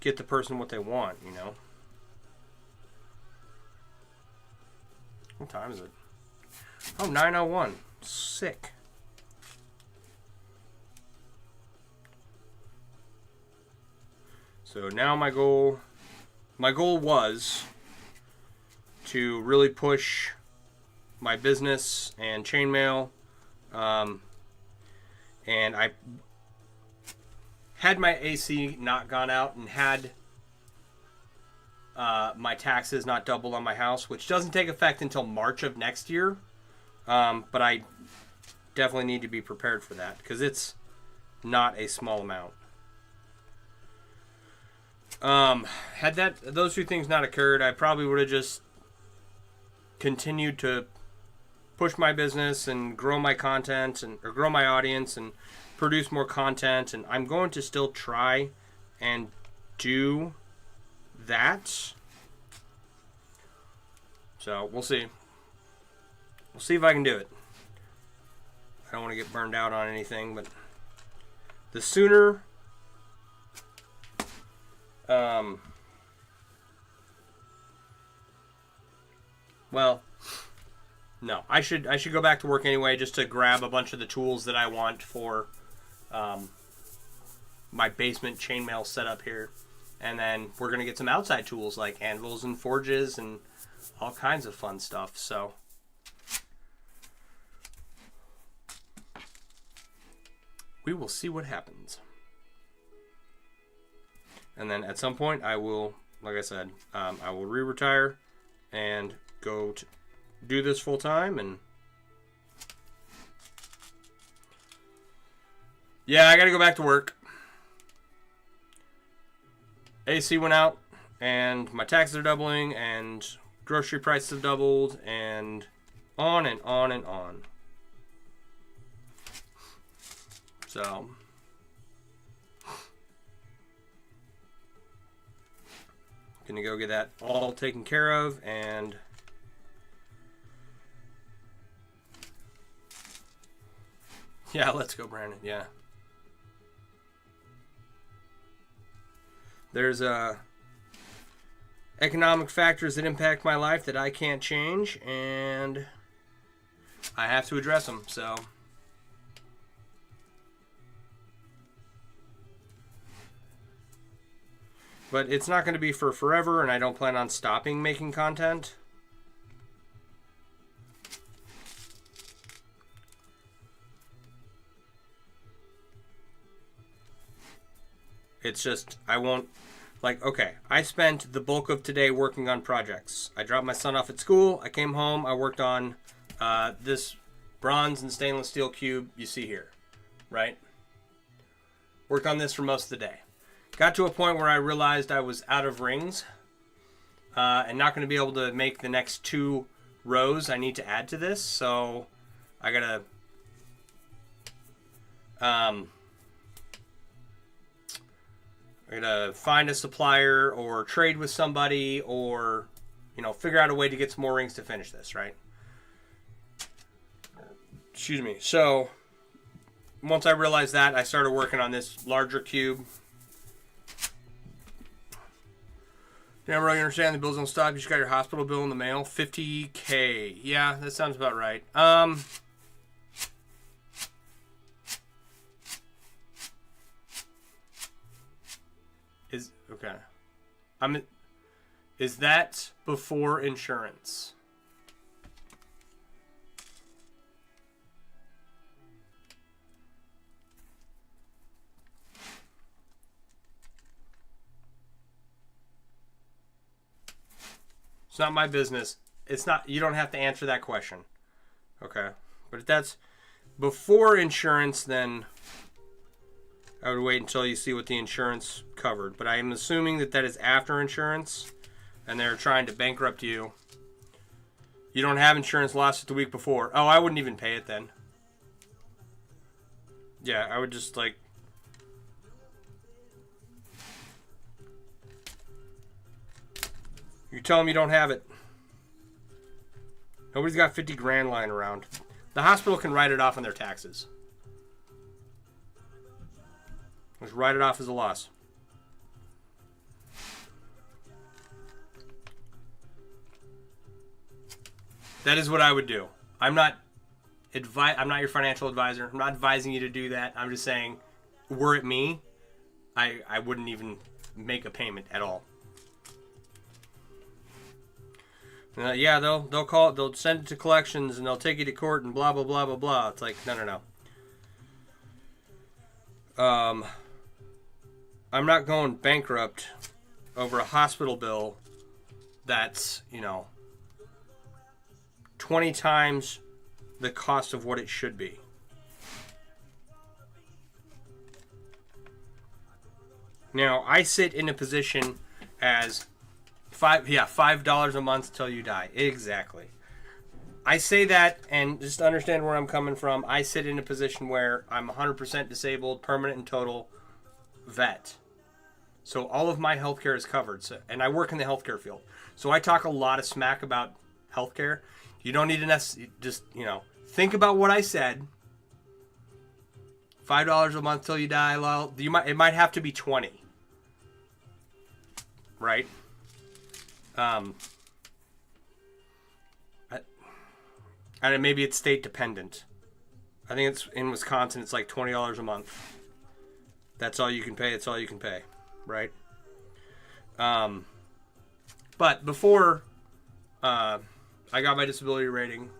get the person what they want, What time is it? Oh, 9:01. Sick. So now my goal was to really push my business and chainmail. And I had my AC not gone out and had my taxes not doubled on my house, which doesn't take effect until March of next year. But I definitely need to be prepared for that because it's not a small amount. Had those two things not occurred, I probably would have just continued to push my business and grow my content or grow my audience and produce more content. And I'm going to still try and do that. So we'll see. We'll see if I can do it. I don't want to get burned out on anything, but the sooner well, no, I should go back to work anyway, just to grab a bunch of the tools that I want for my basement chainmail setup here, and then we're gonna get some outside tools like anvils and forges and all kinds of fun stuff. So we will see what happens. And then at some point I will, like I said, I will re-retire and go to do this full time. And yeah, I gotta go back to work. AC went out and my taxes are doubling and grocery prices have doubled and on and on and on. So gonna go get that all taken care of. And yeah, let's go, Brandon. Yeah, there's economic factors that impact my life that I can't change, and I have to address them. So but it's not going to be for forever, and I don't plan on stopping making content. It's just, I won't, like, okay, I spent the bulk of today working on projects. I dropped my son off at school, I came home, I worked on this bronze and stainless steel cube you see here, right? Worked on this for most of the day. Got to a point where I realized I was out of rings and not going to be able to make the next 2 rows I need to add to this. So I got to find a supplier or trade with somebody, or, you know, figure out a way to get some more rings to finish this, right? Excuse me. So once I realized that, I started working on this larger cube. Never really understand the bills don't stop. You just got your hospital bill in the mail. $50K. Yeah, that sounds about right. Okay. Is that before insurance? It's not my business. It's not, you don't have to answer that question. Okay. But if that's before insurance, then I would wait until you see what the insurance covered. But I am assuming that that is after insurance, and they're trying to bankrupt you. You don't have insurance, lost it the week before. Oh, I wouldn't even pay it then. Yeah, I would just, like, you tell them you don't have it. Nobody's got 50 grand lying around. The hospital can write it off on their taxes. Just write it off as a loss. That is what I would do. I'm not your financial advisor. I'm not advising you to do that. I'm just saying, were it me, I wouldn't even make a payment at all. Yeah, they'll call it, they'll send it to collections and they'll take you to court and blah blah blah blah blah. It's like, no. I'm not going bankrupt over a hospital bill that's, 20 times the cost of what it should be. Now, I sit in a position as $5 a month till you die. Exactly. I say that, and just understand where I'm coming from. I sit in a position where I'm 100% disabled, permanent and total vet. So all of my healthcare is covered. So, and I work in the healthcare field. So I talk a lot of smack about healthcare. You don't need to just, think about what I said. $5 a month till you die. It might have to be 20. Right? And maybe it's state dependent. I think it's in Wisconsin. It's like $20 a month. That's all you can pay. It's all you can pay, right? But before I got my disability rating,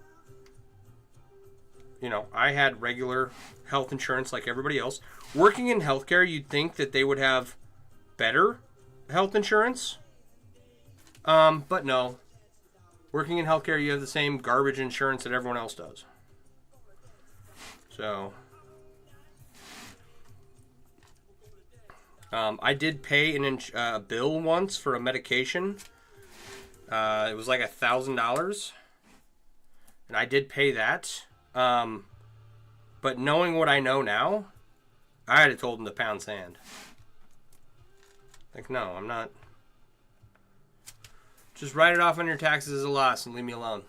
I had regular health insurance like everybody else. Working in healthcare, you'd think that they would have better health insurance, but no. Working in healthcare, you have the same garbage insurance that everyone else does. So, I did pay a bill once for a medication. It was like $1,000, and I did pay that. But knowing what I know now, I had told him to pound sand. Like, no, I'm not. Just write it off on your taxes as a loss and leave me alone.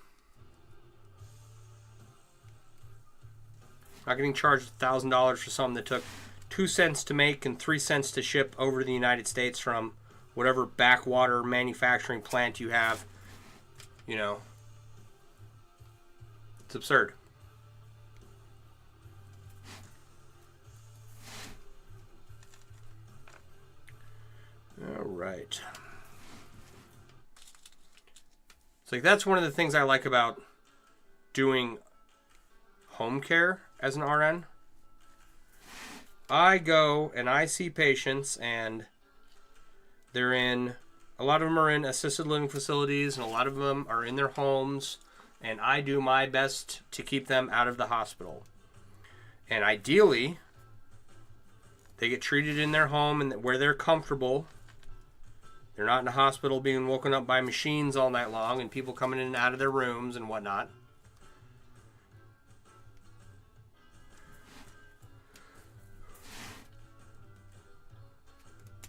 I'm not getting charged $1,000 for something that took 2 cents to make and 3 cents to ship over to the United States from whatever backwater manufacturing plant you have. It's absurd. All right. It's like that's one of the things I like about doing home care as an RN. I go and I see patients, and a lot of them are in assisted living facilities, and a lot of them are in their homes, and I do my best to keep them out of the hospital. And ideally, they get treated in their home and where they're comfortable. They're not in a hospital being woken up by machines all night long and people coming in and out of their rooms and whatnot.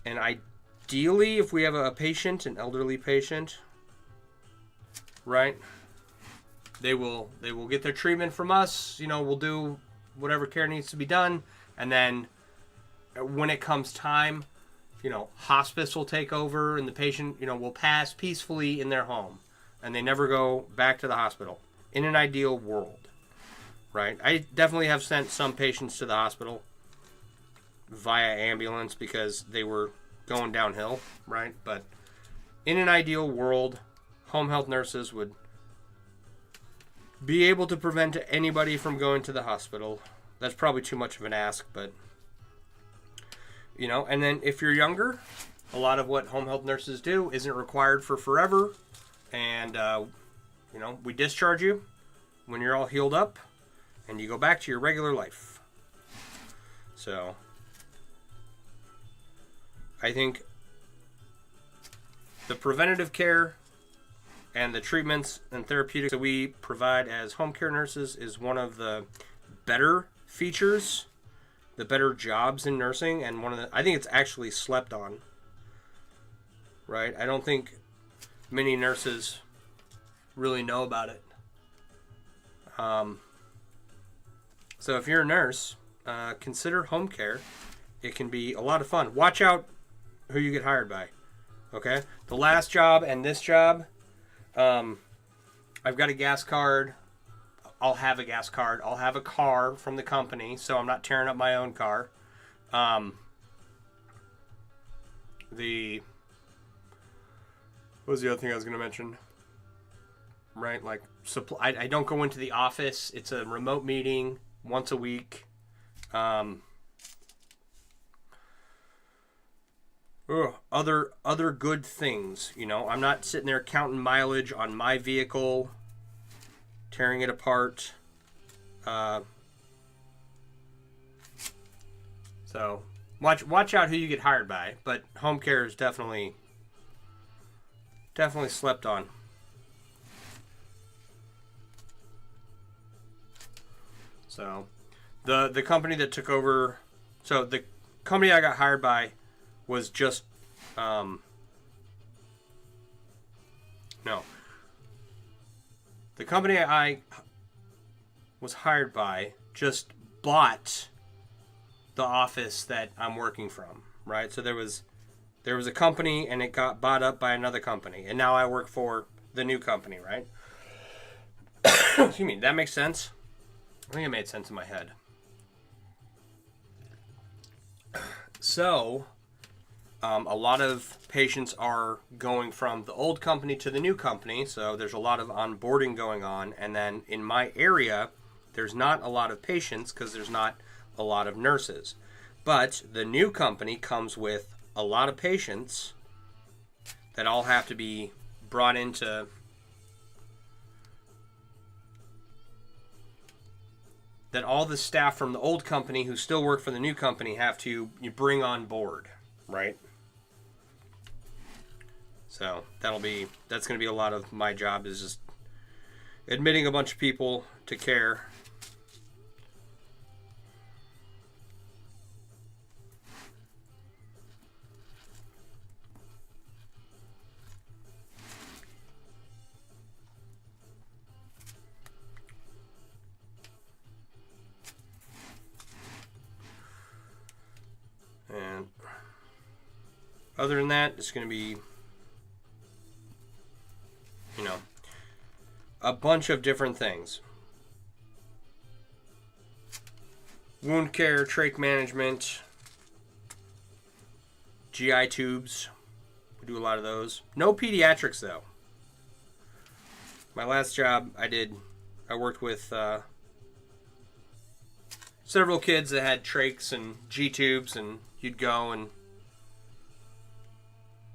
And ideally, if we have a patient, an elderly patient, right, they will get their treatment from us. We'll do whatever care needs to be done. And then when it comes time, hospice will take over and the patient, will pass peacefully in their home and they never go back to the hospital in an ideal world, right? I definitely have sent some patients to the hospital via ambulance because they were going downhill, right? But in an ideal world, home health nurses would be able to prevent anybody from going to the hospital. That's probably too much of an ask, but and then if you're younger, a lot of what home health nurses do isn't required for forever. And, we discharge you when you're all healed up and you go back to your regular life. So, I think the preventative care and the treatments and therapeutics that we provide as home care nurses is one of the better features, the better jobs in nursing, and I think it's actually slept on, right? I don't think many nurses really know about it. So if you're a nurse, consider home care. It can be a lot of fun. Watch out who you get hired by, okay? The last job and this job, I've got a gas card. I'll have a gas card. I'll have a car from the company, so I'm not tearing up my own car. What was the other thing I was going to mention? Right, like I don't go into the office. It's a remote meeting once a week. Other good things, I'm not sitting there counting mileage on my vehicle, tearing it apart. So Watch out who you get hired by, but home care is definitely slept on. So, the company that took over, so the company I got hired by was just, no. The company I was hired by just bought the office that I'm working from, right? So there was a company and it got bought up by another company, and now I work for the new company, right? Excuse me, that makes sense? I think it made sense in my head. So, a lot of patients are going from the old company to the new company, so there's a lot of onboarding going on, and then in my area, there's not a lot of patients because there's not a lot of nurses. But the new company comes with a lot of patients that all have to be brought into that all the staff from the old company who still work for the new company have to bring on board, right? So that's going to be a lot of my job, is just admitting a bunch of people to care. And other than that, it's going to be, a bunch of different things. Wound care, trach management, GI tubes. We do a lot of those. No pediatrics, though. My last job I worked with several kids that had trachs and G tubes, and you'd go and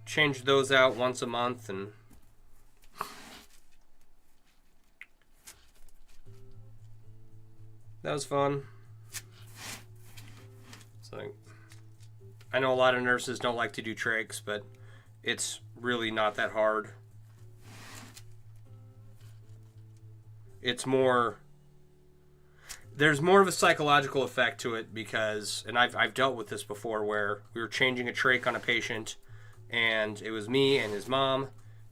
change those out once a month, and that was fun. So I know a lot of nurses don't like to do trachs, but it's really not that hard. There's more of a psychological effect to it because, and I've dealt with this before, where we were changing a trach on a patient, and it was me and his mom,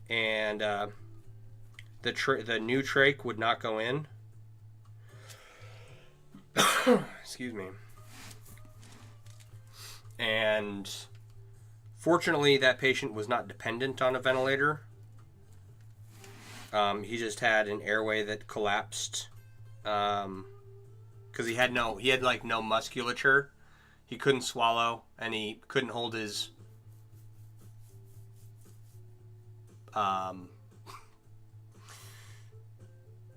and the new trach would not go in. Excuse me. And fortunately, that patient was not dependent on a ventilator. He just had an airway that collapsed. Because he had no musculature. He couldn't swallow, and he couldn't hold his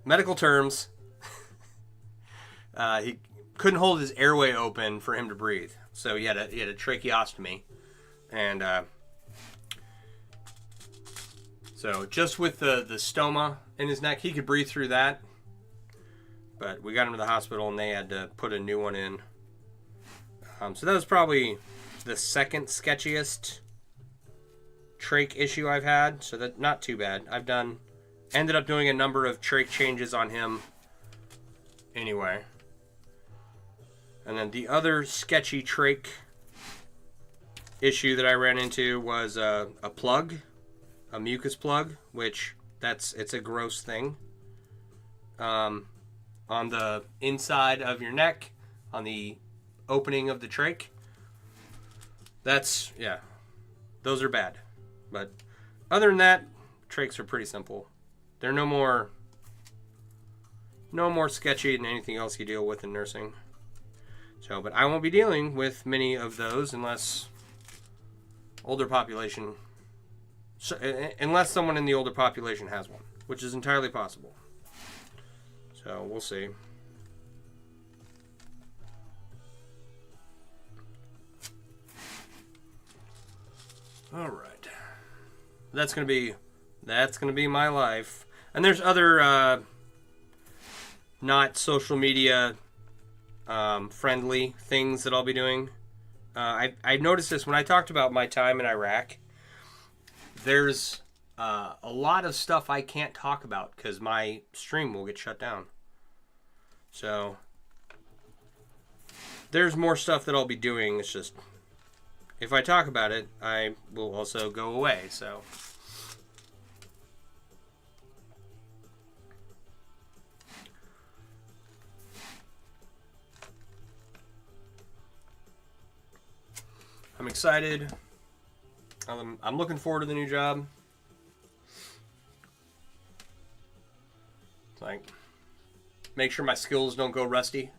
medical terms. He couldn't hold his airway open for him to breathe, so he had a tracheostomy, and so just with the stoma in his neck, he could breathe through that. But we got him to the hospital, and they had to put a new one in. So that was probably the second sketchiest trach issue I've had. So that not too bad. Ended up doing a number of trach changes on him anyway. And then the other sketchy trach issue that I ran into was a plug, a mucus plug, which it's a gross thing. On the inside of your neck, on the opening of the trach. Those are bad. But other than that, trachs are pretty simple. They're no more sketchy than anything else you deal with in nursing. So, but I won't be dealing with many of those unless unless someone in the older population has one, which is entirely possible. So we'll see. All right, that's gonna be my life. And there's other not social media friendly things that I'll be doing. I noticed this when I talked about my time in Iraq. There's a lot of stuff I can't talk about because my stream will get shut down. So there's more stuff that I'll be doing. It's just if I talk about it, I will also go away. So I'm excited. I'm looking forward to the new job. It's like, make sure my skills don't go rusty.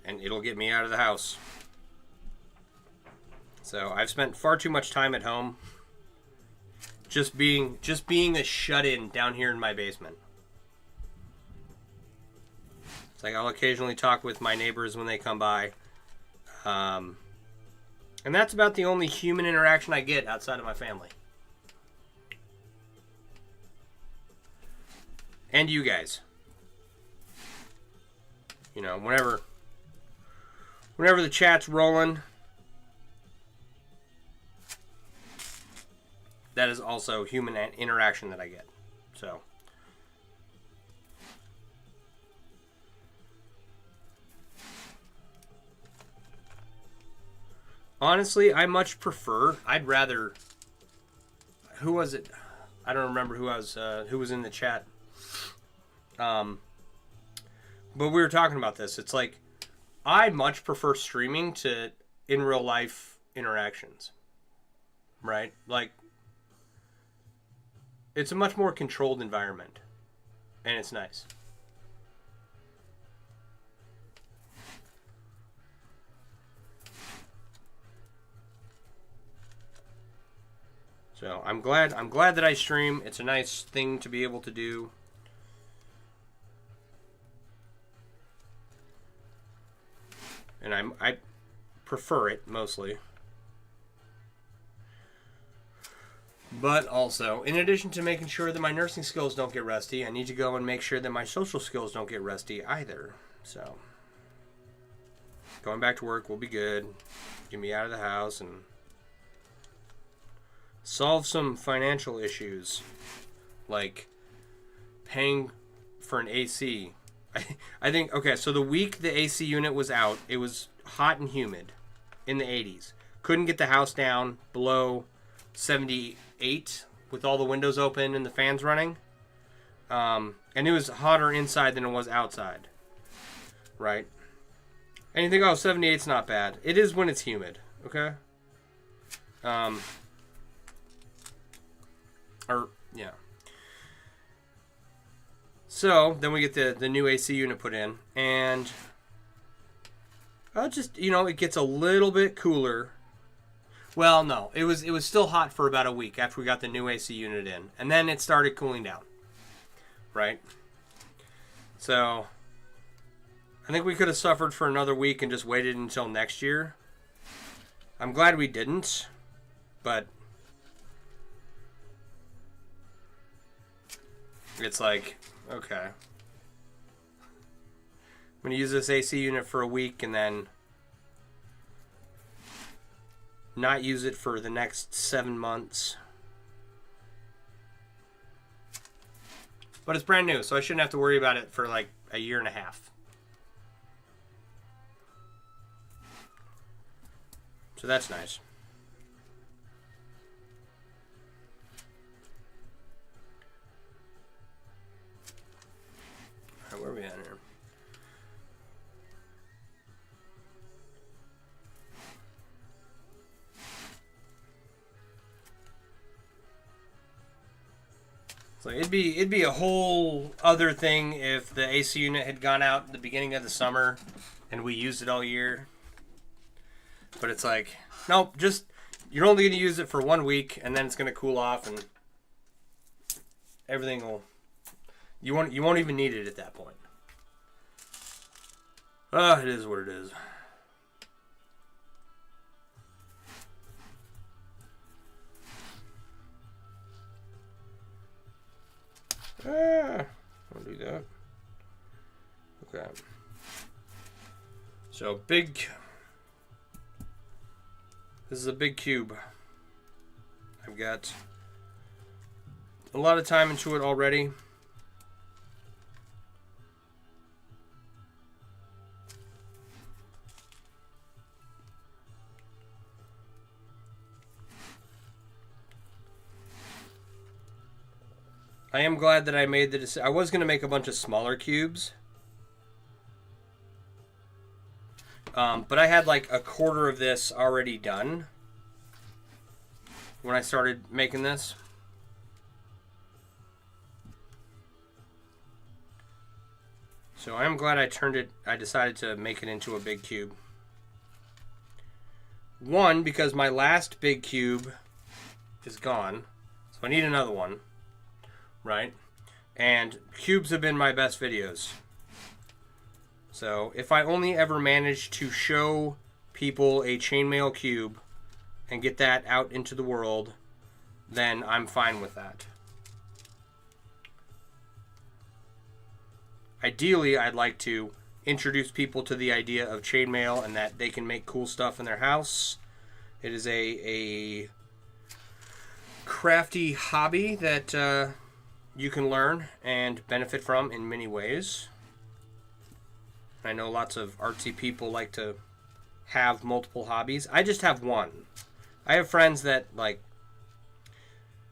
And it'll get me out of the house. So I've spent far too much time at home. Just being a shut-in down here in my basement. It's like I'll occasionally talk with my neighbors when they come by. And that's about the only human interaction I get outside of my family. And you guys. You know, whenever the chat's rolling, that is also human interaction that I get. So honestly, I'd rather, who was it? I don't remember who was in the chat. But we were talking about this. It's like, I much prefer streaming to in real life interactions. Right? Like, it's a much more controlled environment. And it's nice. So I'm glad that I stream. It's a nice thing to be able to do. And I prefer it mostly. But also, in addition to making sure that my nursing skills don't get rusty, I need to go and make sure that my social skills don't get rusty either. So going back to work will be good. Get me out of the house and solve some financial issues, like paying for an AC. I think, okay, so the week the AC unit was out, it was hot and humid in the 80s. Couldn't get the house down below 78 with all the windows open and the fans running. And it was hotter inside than it was outside. Right? And you think, oh, 78's not bad. It is when it's humid, okay? Yeah. So then we get the new AC unit put in, and just, you know, it gets a little bit cooler. Well, no, it was still hot for about a week after we got the new AC unit in, and then it started cooling down. Right? So I think we could have suffered for another week and just waited until next year. I'm glad we didn't, but it's like, okay, I'm going to use this AC unit for a week and then not use it for the next 7 months. But it's brand new, so I shouldn't have to worry about it for like a year and a half. So that's nice. All right, where are we at here? So it'd be a whole other thing if the AC unit had gone out at the beginning of the summer and we used it all year. But it's like, nope, just, you're only going to use it for 1 week and then it's going to cool off and everything will, you won't even need it at that point. It is what it is. I'll do that. Okay. So big. This is a big cube. I've got a lot of time into it already. I am glad that I made the decision. I was going to make a bunch of smaller cubes. But I had like a quarter of this already done when I started making this. So I am glad I decided to make it into a big cube. One, because my last big cube is gone. So I need another one. Right? And cubes have been my best videos. So if I only ever manage to show people a chainmail cube and get that out into the world, then I'm fine with that. Ideally, I'd like to introduce people to the idea of chainmail and that they can make cool stuff in their house. It is a crafty hobby that you can learn and benefit from in many ways. I know lots of artsy people like to have multiple hobbies. I just have one. I have friends that like...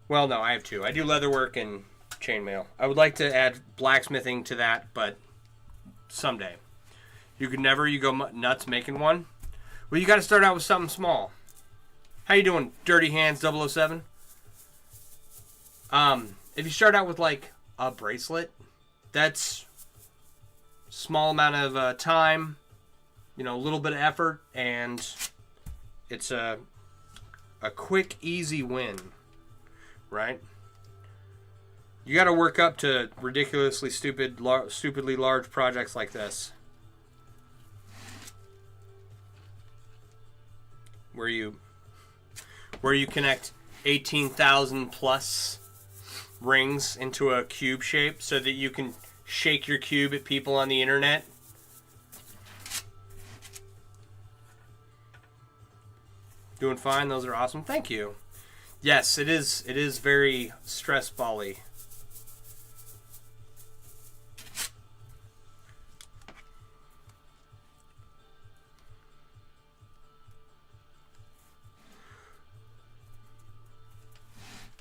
Well, no, I have two. I do leatherwork and chainmail. I would like to add blacksmithing to that, but someday. You go nuts making one. Well, you got to start out with something small. How you doing, Dirty Hands 007? If you start out with like a bracelet, that's small amount of time, a little bit of effort, and it's a quick, easy win, right? You got to work up to ridiculously stupidly large projects like this, where you connect 18,000 plus rings into a cube shape so that you can shake your cube at people on the internet. Doing fine. Those are awesome. Thank you. Yes, it is very stress ball-y.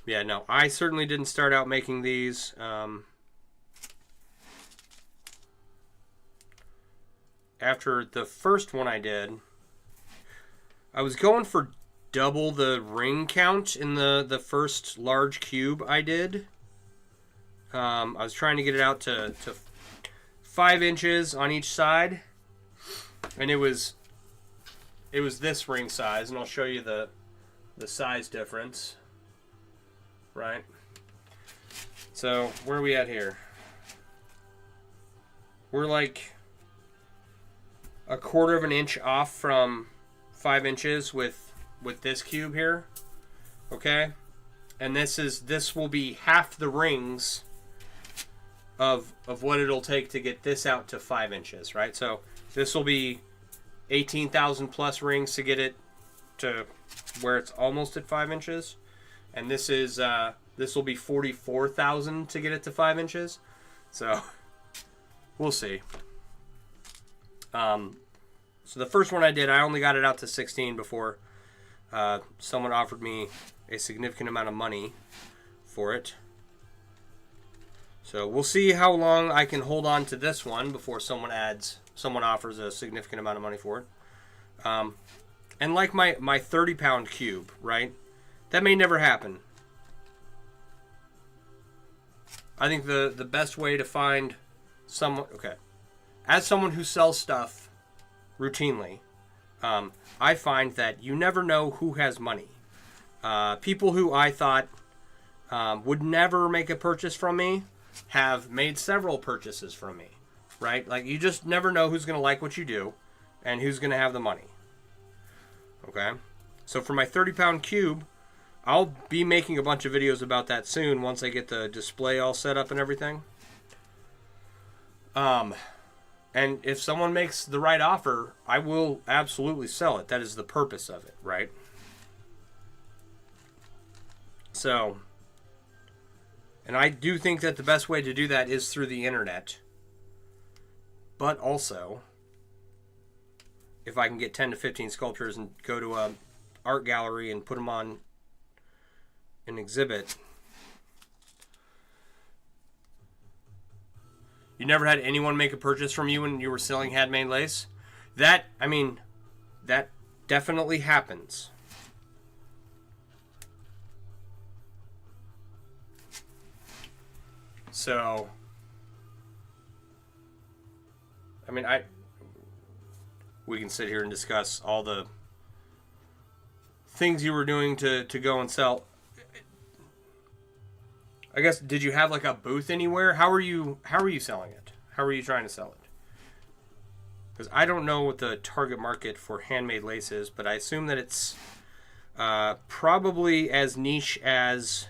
Yeah, no, I certainly didn't start out making these. After the first one I did, I was going for double the ring count in the first large cube I did. I was trying to get it out to 5 inches on each side, and it was this ring size, and I'll show you the size difference. Right? So, where are we at here? We're like a quarter of an inch off from 5 inches with this cube here. Okay? And this will be half the rings of what it'll take to get this out to 5 inches, right? So, this will be 18,000 plus rings to get it to where it's almost at 5 inches. And this will be 44,000 to get it to 5 inches. So, we'll see. So the first one I did, I only got it out to 16 before someone offered me a significant amount of money for it. So we'll see how long I can hold on to this one before someone offers a significant amount of money for it. And like my 30-pound cube, right? That may never happen. I think the best way to find someone... Okay. As someone who sells stuff routinely, I find that you never know who has money. People who I thought would never make a purchase from me have made several purchases from me. Right? Like, you just never know who's going to like what you do and who's going to have the money. Okay? So for my 30-pound cube... I'll be making a bunch of videos about that soon once I get the display all set up and everything. And if someone makes the right offer, I will absolutely sell it. That is the purpose of it, right? So, and I do think that the best way to do that is through the internet. But also, if I can get 10 to 15 sculptures and go to a art gallery and put them on an exhibit. You never had anyone make a purchase from you when you were selling handmade lace? That definitely happens. So, I mean, we can sit here and discuss all the things you were doing to go and sell. I guess, did you have like a booth anywhere? How are you selling it? How are you trying to sell it? Because I don't know what the target market for handmade lace is, but I assume that it's probably as niche as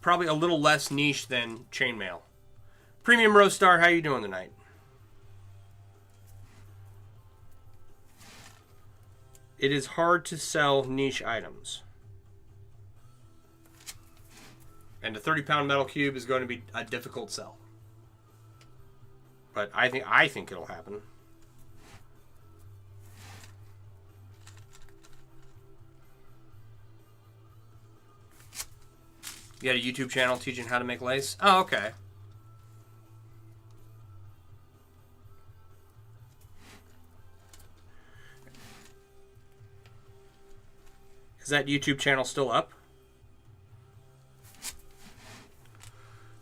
probably a little less niche than chainmail. Premium Rose Star, how you doing tonight? It is hard to sell niche items. And a 30-pound metal cube is going to be a difficult sell. But I think it'll happen. You got a YouTube channel teaching how to make lace? Oh, okay. Is that YouTube channel still up?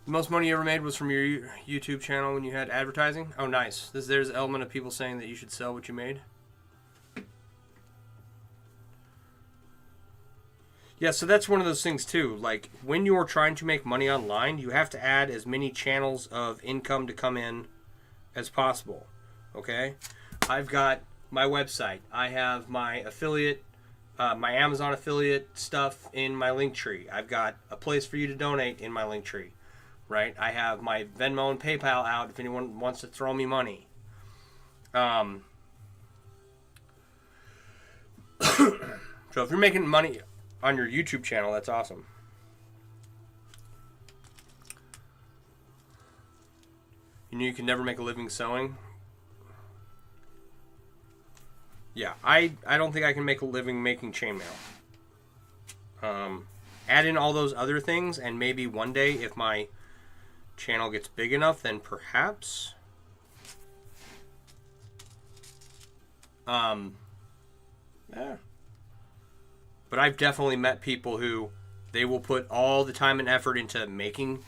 The most money you ever made was from your YouTube channel when you had advertising? Oh, nice. There's an element of people saying that you should sell what you made. Yeah, so that's one of those things too. Like, when you're trying to make money online, you have to add as many channels of income to come in as possible. Okay? I've got my website. I have my affiliate, my Amazon affiliate stuff in my Linktree. I've got a place for you to donate in my Linktree. Right? I have my Venmo and PayPal out if anyone wants to throw me money. So if you're making money on your YouTube channel, that's awesome. You knew you could never make a living sewing? Yeah, I don't think I can make a living making chainmail. Add in all those other things, and maybe one day, if my channel gets big enough, then perhaps. Yeah. But I've definitely met people who they will put all the time and effort into making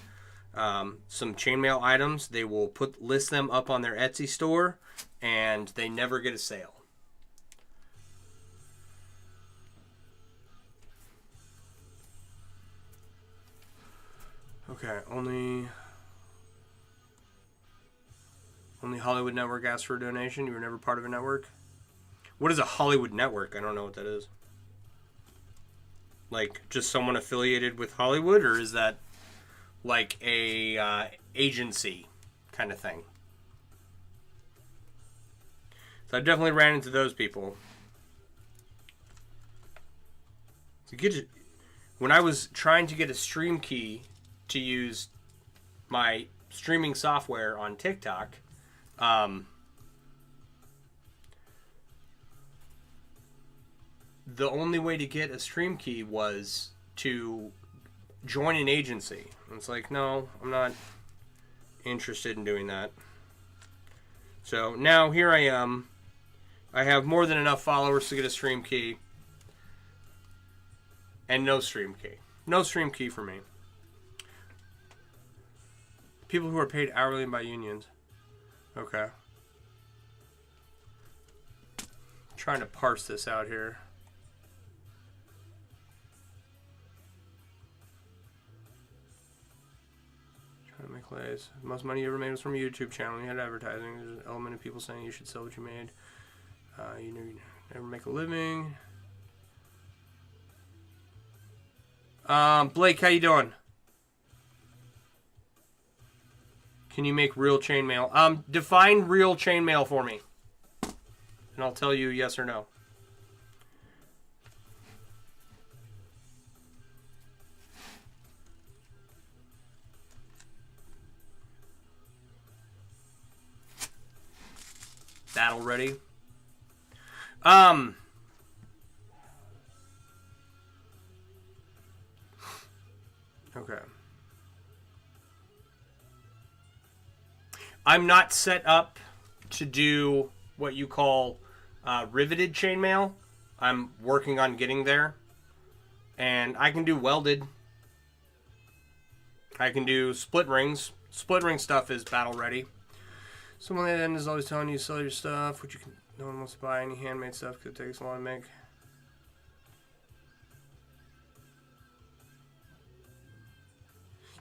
some chainmail items. They will list them up on their Etsy store, and they never get a sale. Okay, only Hollywood Network asked for a donation. You were never part of a network. What is a Hollywood Network? I don't know what that is. Like, just someone affiliated with Hollywood, or is that like a agency kind of thing? So I definitely ran into those people. When I was trying to get a stream key to use my streaming software on TikTok, the only way to get a stream key was to join an agency. And it's like, no, I'm not interested in doing that. So now here I am. I have more than enough followers to get a stream key. And no stream key. No stream key for me. People who are paid hourly and by unions. Okay. I'm trying to parse this out here. Trying to make lays. The most money you ever made was from a YouTube channel. You had advertising. There's an element of people saying you should sell what you made. You never make a living. Blake, how you doing? Can you make real chainmail? Define real chainmail for me, and I'll tell you yes or no. Battle ready. Okay. I'm not set up to do what you call riveted chainmail. I'm working on getting there. And I can do welded. I can do split rings. Split ring stuff is battle ready. Someone at the end is always telling you to sell your stuff, which you can. No one wants to buy any handmade stuff because it takes a lot to make.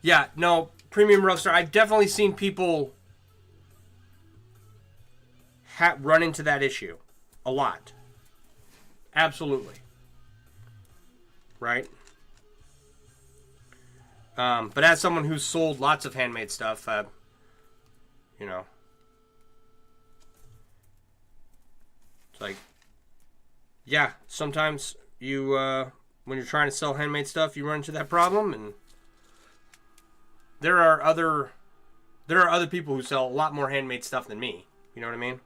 Yeah, no, Premium Roaster. I've definitely seen people run into that issue a lot. Absolutely. Right? But as someone who's sold lots of handmade stuff, you know, it's like, yeah, sometimes you, when you're trying to sell handmade stuff, you run into that problem, and there are other people who sell a lot more handmade stuff than me. You know what I mean?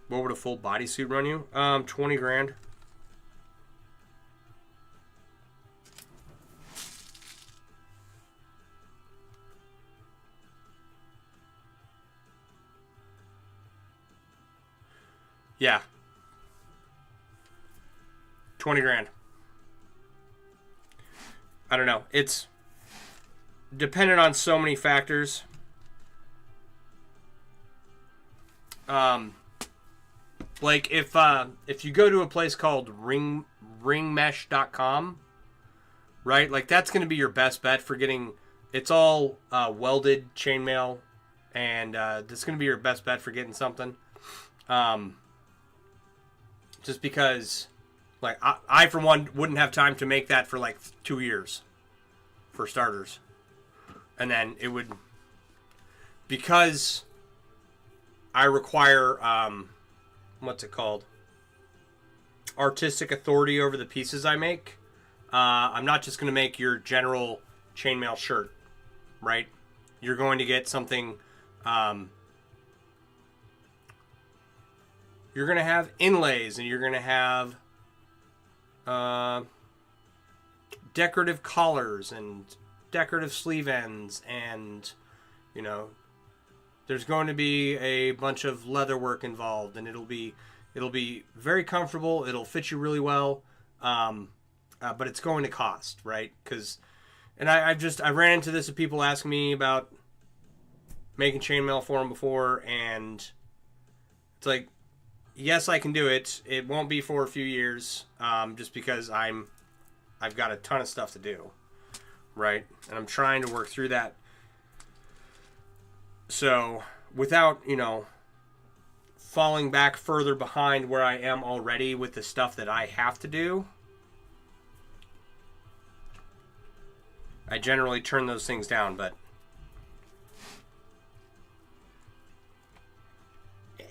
What would a full bodysuit run you? 20 grand. Yeah. 20 grand. I don't know. It's dependent on so many factors. Like if you go to a place called ringmesh.com, right? Like that's going to be your best bet for getting. It's all welded chainmail, and that's going to be your best bet for getting something. Just because, like I for one wouldn't have time to make that for like 2 years, for starters, and then it would, because I require what's it called? Artistic authority over the pieces I make. I'm not just going to make your general chainmail shirt, right? You're going to get something. You're going to have inlays, and you're going to have decorative collars and decorative sleeve ends, and you know, there's going to be a bunch of leather work involved, and it'll be very comfortable. It'll fit you really well, but it's going to cost, right? Because, and I ran into this with people asking me about making chainmail for them before, and it's like, yes, I can do it. It won't be for a few years, just because I've got a ton of stuff to do, right? And I'm trying to work through that. So, without, you know, falling back further behind where I am already with the stuff that I have to do, I generally turn those things down, but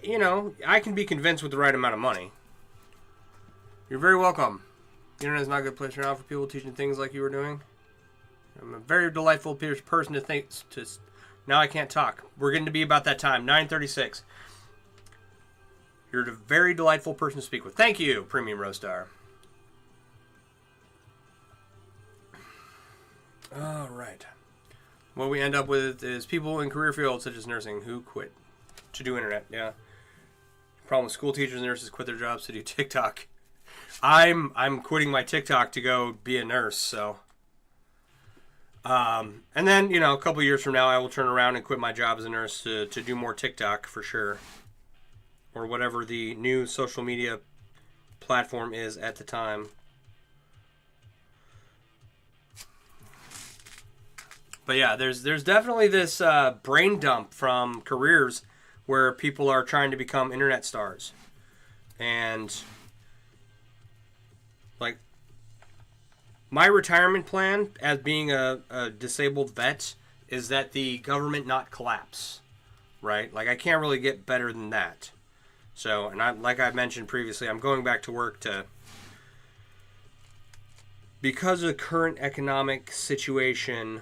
you know, I can be convinced with the right amount of money. You're very welcome. The internet is not a good place right now for people teaching things like you were doing. I'm a very delightful person to think. Now I can't talk. We're getting to be about that time. 9:36. You're a very delightful person to speak with. Thank you, Premium Roastar. All right. What we end up with is people in career fields such as nursing who quit to do internet. Yeah. Problem with school teachers and nurses quit their jobs to do TikTok. I'm quitting my TikTok to go be a nurse, so. And then, you know, a couple years from now, I will turn around and quit my job as a nurse to do more TikTok for sure. Or whatever the new social media platform is at the time. But yeah, there's definitely this brain dump from careers where people are trying to become internet stars. And like, my retirement plan as being a disabled vet is that the government not collapse, right? Like, I can't really get better than that. So, and like I mentioned previously, I'm going back to work because of the current economic situation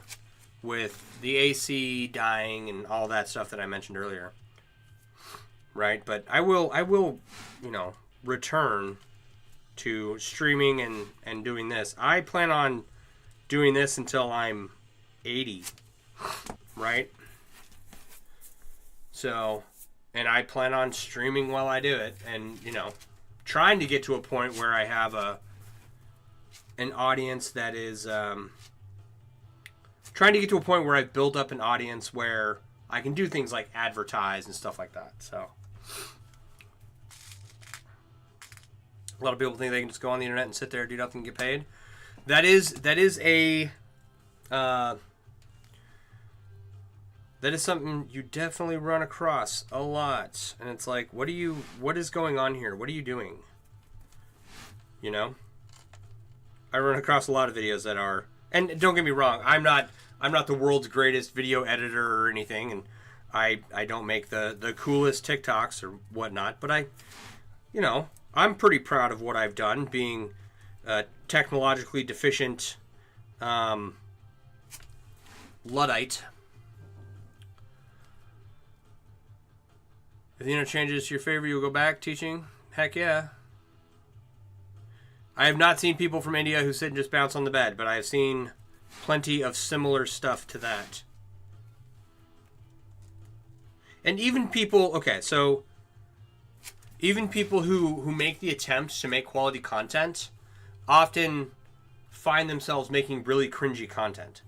with the AC dying and all that stuff that I mentioned earlier, right? But I will, return to streaming and doing this. I plan on doing this until I'm 80, right? So, and I plan on streaming while I do it, and trying to get to a point where I have an audience that is trying to get to a point where I've built up an audience where I can do things like advertise and stuff like that. So a lot of people think they can just go on the internet and sit there, do nothing, and get paid. That is something you definitely run across a lot. And it's like, what is going on here? What are you doing? I run across a lot of videos that are, and don't get me wrong, I'm not the world's greatest video editor or anything, and I don't make the coolest TikToks or whatnot, but I'm pretty proud of what I've done, being a technologically deficient Luddite. If the internet changes to your favor, you'll go back teaching? Heck yeah. I have not seen people from India who sit and just bounce on the bed, but I have seen plenty of similar stuff to that. And even people, even people who make the attempt to make quality content often find themselves making really cringy content,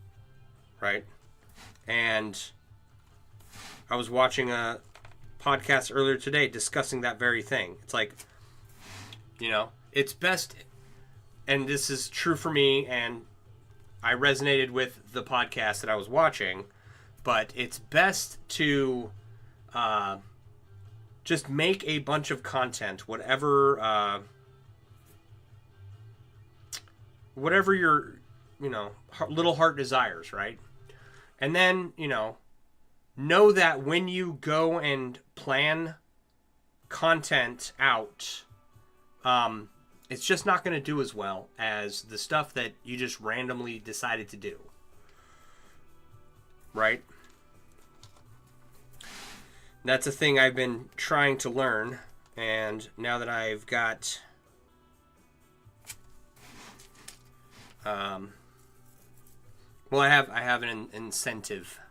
right? And I was watching a podcast earlier today discussing that very thing. It's like, it's best, and this is true for me, and I resonated with the podcast that I was watching, but it's best to just make a bunch of content, whatever your little heart desires, right? And then know that when you go and plan content out, it's just not going to do as well as the stuff that you just randomly decided to do, right? That's a thing I've been trying to learn, and now that I've got I have an incentive,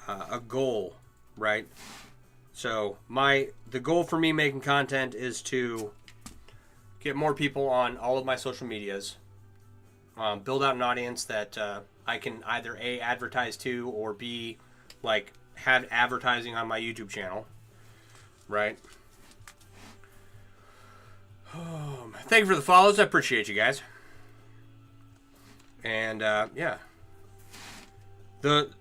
a goal, right? So the goal for me making content is to get more people on all of my social medias, build out an audience that I can either A, advertise to, or B, like, have advertising on my YouTube channel, right? Thank you for the follows. I appreciate you guys. And yeah, the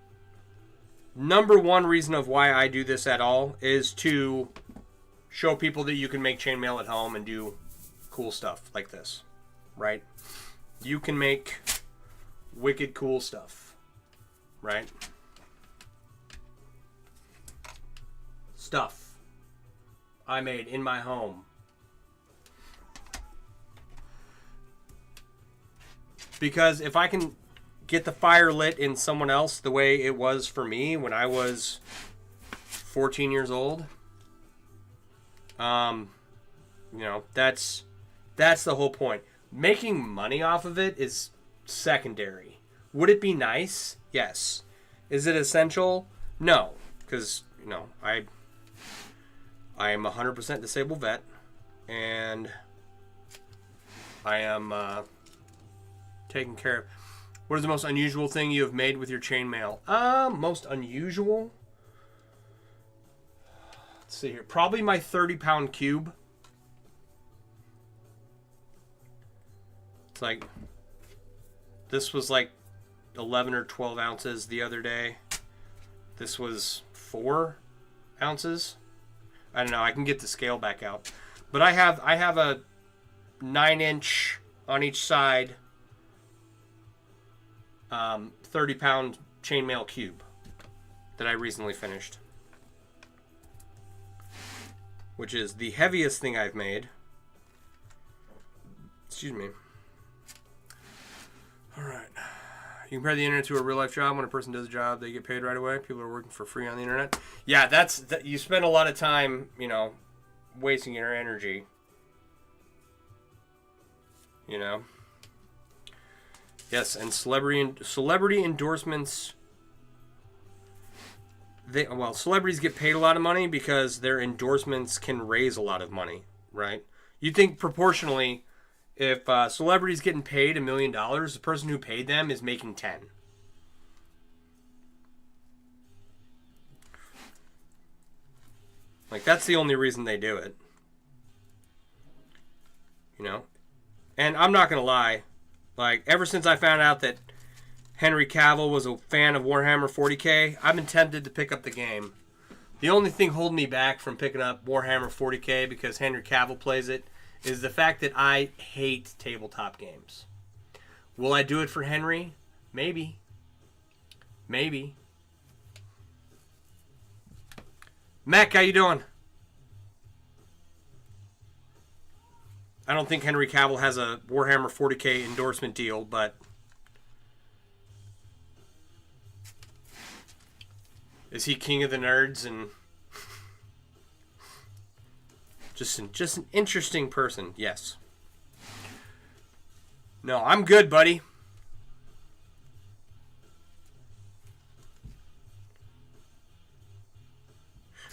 number one reason of why I do this at all is to show people that you can make chainmail at home and do cool stuff like this, right? You can make wicked cool stuff, right? Stuff I made in my home. Because if I can get the fire lit in someone else the way it was for me when I was 14 years old, that's the whole point. Making money off of it is secondary. Would it be nice? Yes. Is it essential? No, because I am a 100% disabled vet, and I am taken care of. What is the most unusual thing you have made with your chainmail? Most unusual? Let's see here. Probably my 30-pound cube. It's like, this was like 11 or 12 ounces the other day. This was 4 ounces. I don't know. I can get the scale back out. But I have a 9-inch on each side, 30-pound chainmail cube that I recently finished, which is the heaviest thing I've made. Excuse me. All right. You compare the internet to a real life job. When a person does a job, they get paid right away. People are working for free on the internet. Yeah, you spend a lot of time, wasting your energy. Yes, and celebrity endorsements. Celebrities get paid a lot of money because their endorsements can raise a lot of money, right? You think proportionally, if celebrities getting paid $1 million, the person who paid them is making 10. Like, that's the only reason they do it. And I'm not going to lie. Like, ever since I found out that Henry Cavill was a fan of Warhammer 40k, I've been tempted to pick up the game. The only thing holding me back from picking up Warhammer 40k, because Henry Cavill plays it, is the fact that I hate tabletop games. Will I do it for Henry? Maybe. Maybe. Mac, how you doing? I don't think Henry Cavill has a Warhammer 40k endorsement deal, but is he king of the nerds and just an interesting person? Yes. No, I'm good, buddy.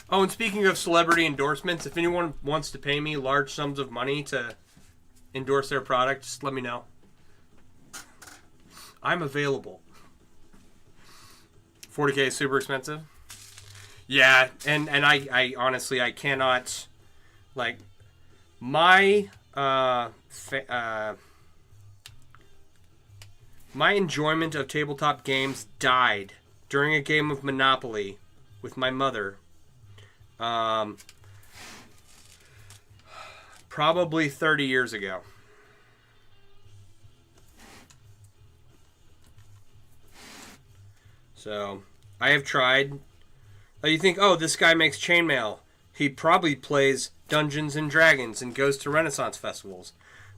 Oh, and speaking of celebrity endorsements, if anyone wants to pay me large sums of money to endorse their product, just let me know. I'm available. 40k is super expensive. Yeah, and I honestly, I cannot, like, my my enjoyment of tabletop games died during a game of Monopoly with my mother. Probably 30 years ago. So, I have tried. You think, oh, this guy makes chainmail. He probably plays Dungeons and Dragons and goes to Renaissance festivals.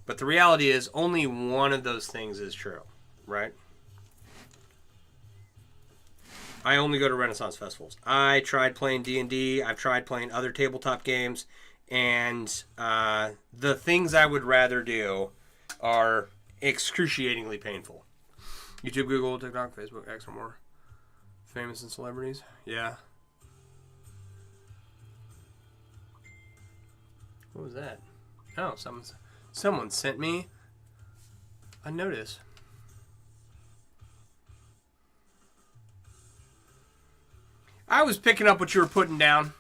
But the reality is, only one of those things is true, right? I only go to Renaissance festivals. I tried playing D&D. I've tried playing other tabletop games. And the things I would rather do are excruciatingly painful. YouTube, Google, TikTok, Facebook, X, or more. Famous and celebrities. Yeah. What was that? Oh, someone sent me a notice. I was picking up what you were putting down.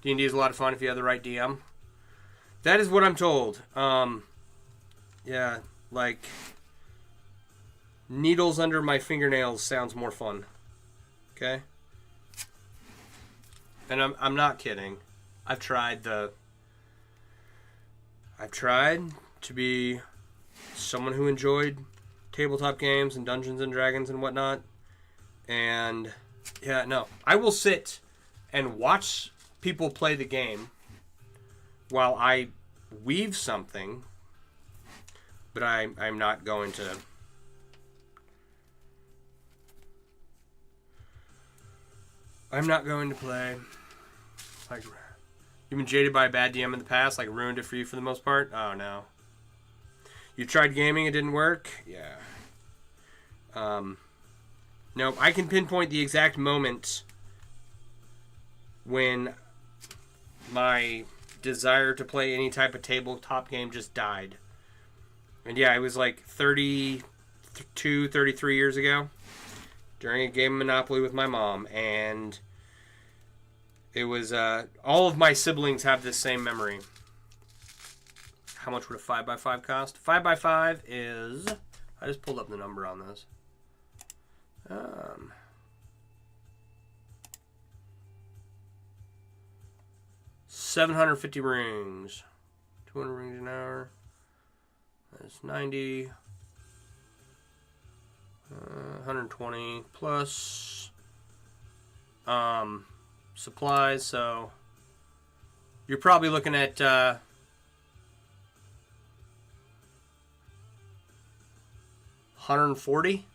D&D is a lot of fun if you have the right DM. That is what I'm told. Yeah, like, needles under my fingernails sounds more fun. Okay? And I'm not kidding. I've tried to be someone who enjoyed tabletop games and Dungeons and Dragons and whatnot. And yeah, no. I will sit and watch people play the game while I weave something, but I'm not going to. I'm not going to play. Like, you've been jaded by a bad DM in the past, like ruined it for you for the most part? Oh, no. You tried gaming, it didn't work? Yeah. No, I can pinpoint the exact moment when my desire to play any type of tabletop game just died. And yeah, it was like 32, 33 years ago during a game of Monopoly with my mom. And it was, all of my siblings have this same memory. How much would a 5x5 cost? 5x5 is, I just pulled up the number on this. 750 rings. 200 rings an hour. It's 90. 120 plus supplies, so you're probably looking at 140.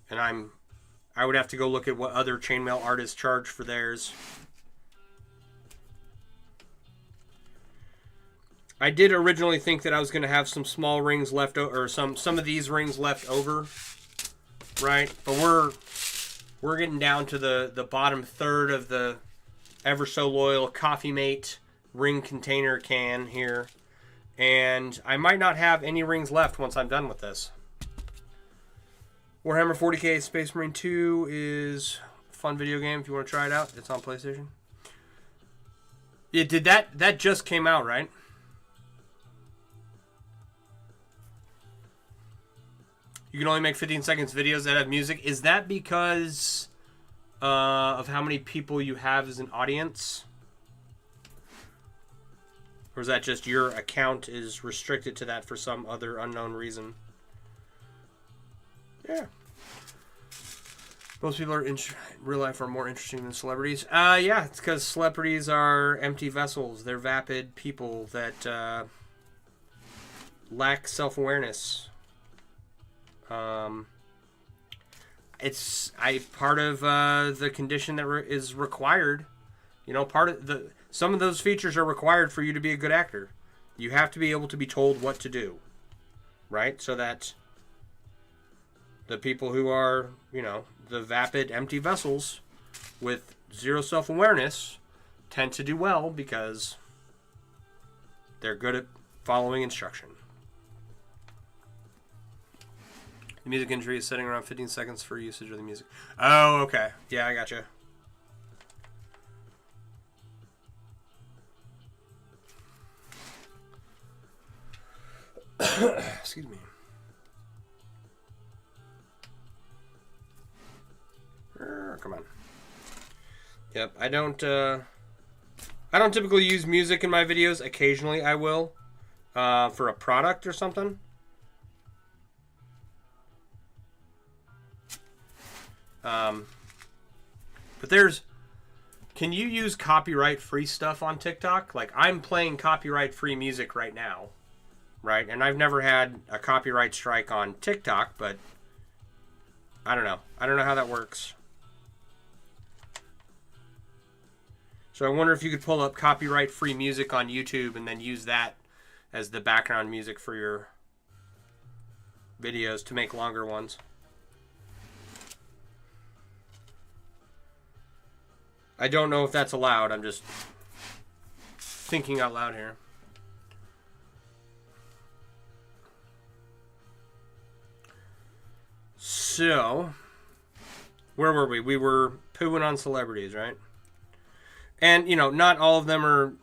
And I would have to go look at what other chainmail artists charge for theirs. I did originally think that I was going to have some small rings left over, or some of these rings left over, right? But we're getting down to the bottom third of the Ever So Loyal Coffee Mate ring container can here, and I might not have any rings left once I'm done with this. Warhammer 40k Space Marine 2 is a fun video game if you want to try it out. It's on PlayStation. Yeah, that just came out, right? You can only make 15 seconds videos that have music. Is that because of how many people you have as an audience? Or is that just your account is restricted to that for some other unknown reason? Yeah. Most people are in real life are more interesting than celebrities. Yeah, it's because celebrities are empty vessels. They're vapid people that lack self-awareness. It's part of the condition that is required. You know, some of those features are required for you to be a good actor. You have to be able to be told what to do, right? So that the people who are, you know, the vapid empty vessels with zero self-awareness tend to do well because they're good at following instruction. The music entry is setting around 15 seconds for usage of the music. Oh, okay. Yeah, I gotcha. Excuse me. Come on. Yep, I don't typically use music in my videos. Occasionally I will, for a product or something. But can you use copyright-free stuff on TikTok? Like, I'm playing copyright-free music right now, right? And I've never had a copyright strike on TikTok, but I don't know. I don't know how that works. So I wonder if you could pull up copyright-free music on YouTube and then use that as the background music for your videos to make longer ones. I don't know if that's allowed. I'm just thinking out loud here. So, where were we? We were pooing on celebrities, right? And, you know, not all of them are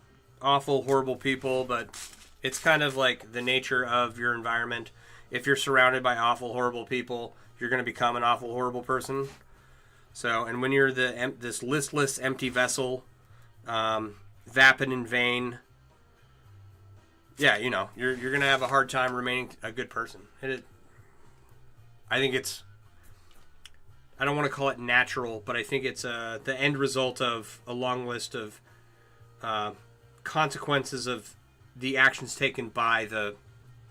awful, horrible people, but it's kind of like the nature of your environment. If you're surrounded by awful, horrible people, you're going to become an awful, horrible person. So, and when you're this listless, empty vessel, vapid in vain, yeah, you know, you're going to have a hard time remaining a good person. I think it's, I don't want to call it natural, but I think it's the end result of a long list of consequences of the actions taken by the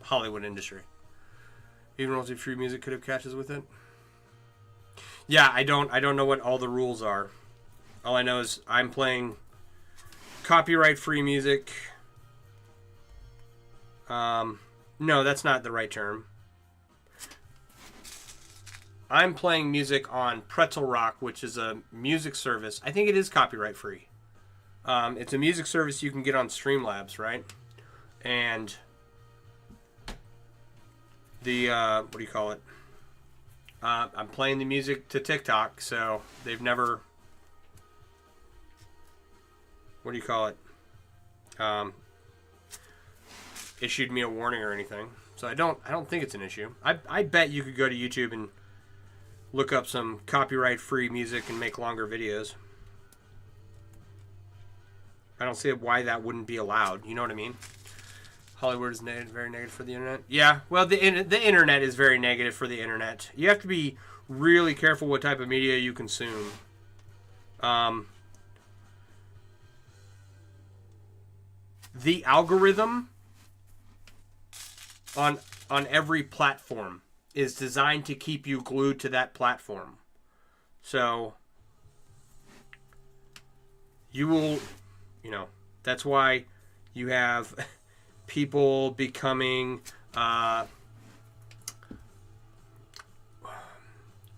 Hollywood industry. Even royalty free music could have catches with it. Yeah, I don't know what all the rules are. All I know is I'm playing copyright free music. No, that's not the right term. I'm playing music on Pretzel Rock, which is a music service. I think it is copyright free. It's a music service you can get on Streamlabs, right? And the what do you call it? I'm playing the music to TikTok, so they've never, what do you call it? Issued me a warning or anything. So I don't think it's an issue. I bet you could go to YouTube and look up some copyright-free music and make longer videos. I don't see why that wouldn't be allowed. You know what I mean? Hollywood is very negative for the internet. Yeah, well, the internet is very negative for the internet. You have to be really careful what type of media you consume. The algorithm on every platform is designed to keep you glued to that platform. So you will, that's why you have people becoming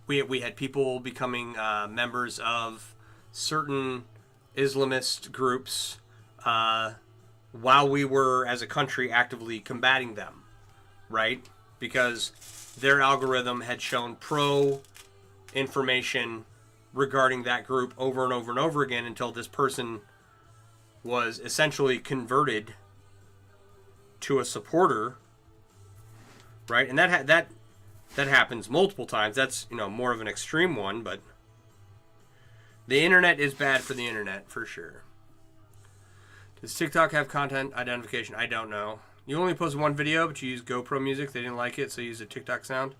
we had people becoming members of certain Islamist groups while we were, as a country, actively combating them, right? Because their algorithm had shown pro information regarding that group over and over and over again until this person was essentially converted to a supporter, right? And that happens multiple times. That's, more of an extreme one, but the internet is bad for the internet for sure. Does TikTok have content identification? I don't know. You only posted one video, but you used GoPro music. They didn't like it, so you used a TikTok sound.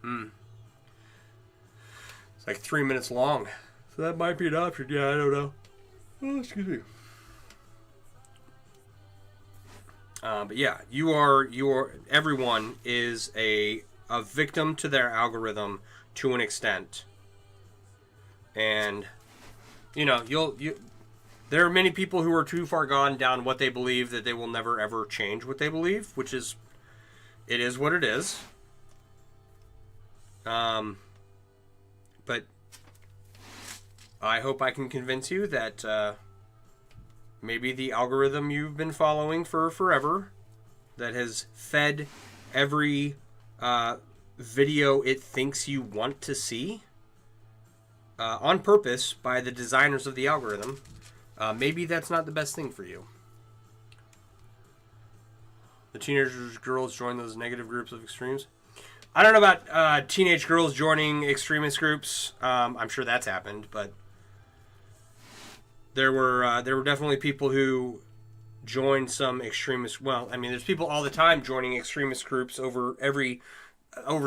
It's like 3 minutes long. So that might be an option. Yeah, I don't know. Oh, excuse me. But yeah, you are everyone is a victim to their algorithm to an extent. And there are many people who are too far gone down what they believe that they will never ever change what they believe, which is, it is what it is. But I hope I can convince you that maybe the algorithm you've been following for forever, that has fed every video it thinks you want to see on purpose by the designers of the algorithm, maybe that's not the best thing for you. The teenagers, girls join those negative groups of extremes. I don't know about teenage girls joining extremist groups. I'm sure that's happened, but there were definitely people who joined some extremist. Well, I mean, there's people all the time joining extremist groups over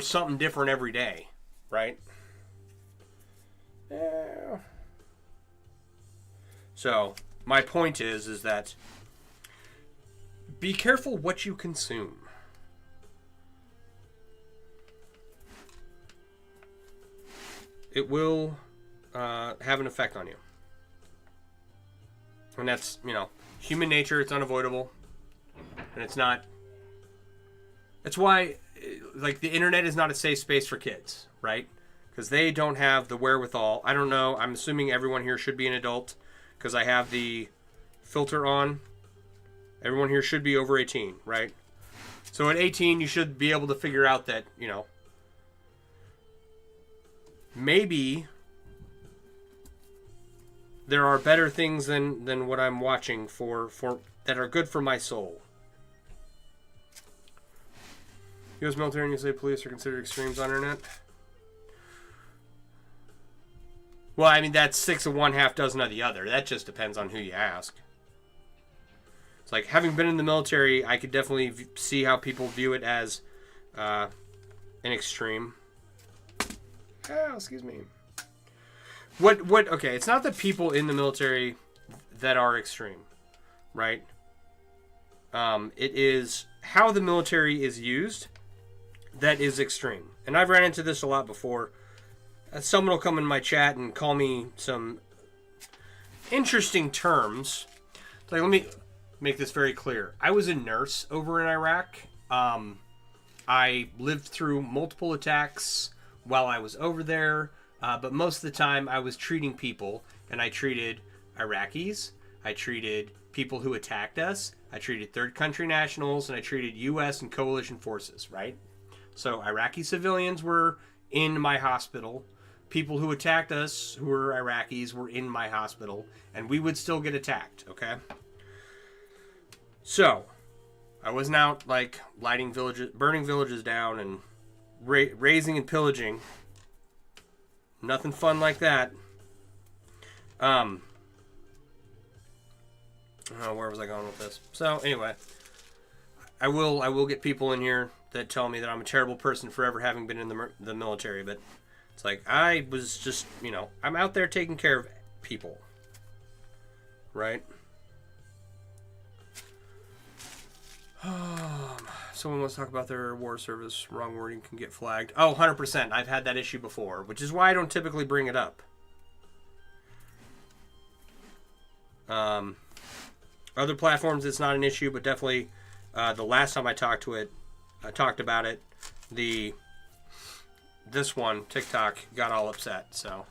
something different every day, right? Yeah. So my point is that be careful what you consume. It will have an effect on you. And that's, human nature. It's unavoidable. And it's not... That's why, the internet is not a safe space for kids, right? Because they don't have the wherewithal. I don't know. I'm assuming everyone here should be an adult because I have the filter on. Everyone here should be over 18, right? So at 18, you should be able to figure out that, maybe there are better things than what I'm watching for that are good for my soul. U.S. military and USA police are considered extremes on internet. Well, I mean, that's 6 of one, half dozen of the other. That just depends on who you ask. It's like, having been in the military, I could definitely see how people view it as an extreme. Oh, excuse me. Okay, it's not the people in the military that are extreme, right? It is how the military is used that is extreme. And I've ran into this a lot before. Someone will come in my chat and call me some interesting terms. Like, let me make this very clear. I was a nurse over in Iraq. I lived through multiple attacks while I was over there. But most of the time I was treating people, and I treated Iraqis, I treated people who attacked us, I treated third country nationals, and I treated U.S. and coalition forces, right? So Iraqi civilians were in my hospital. People who attacked us, who were Iraqis, were in my hospital, and we would still get attacked, okay? So, I wasn't out, lighting villages, burning villages down, and razing and pillaging. Nothing fun like that. Where was I going with this? So, anyway. I will get people in here that tell me that I'm a terrible person for ever having been in the military, but it's like I was just, I'm out there taking care of people, right? Someone wants to talk about their war service. Wrong wording can get flagged. Oh, 100%. I've had that issue before, which is why I don't typically bring it up. Other platforms, it's not an issue, but definitely the last time I talked about it, this one, TikTok, got all upset. So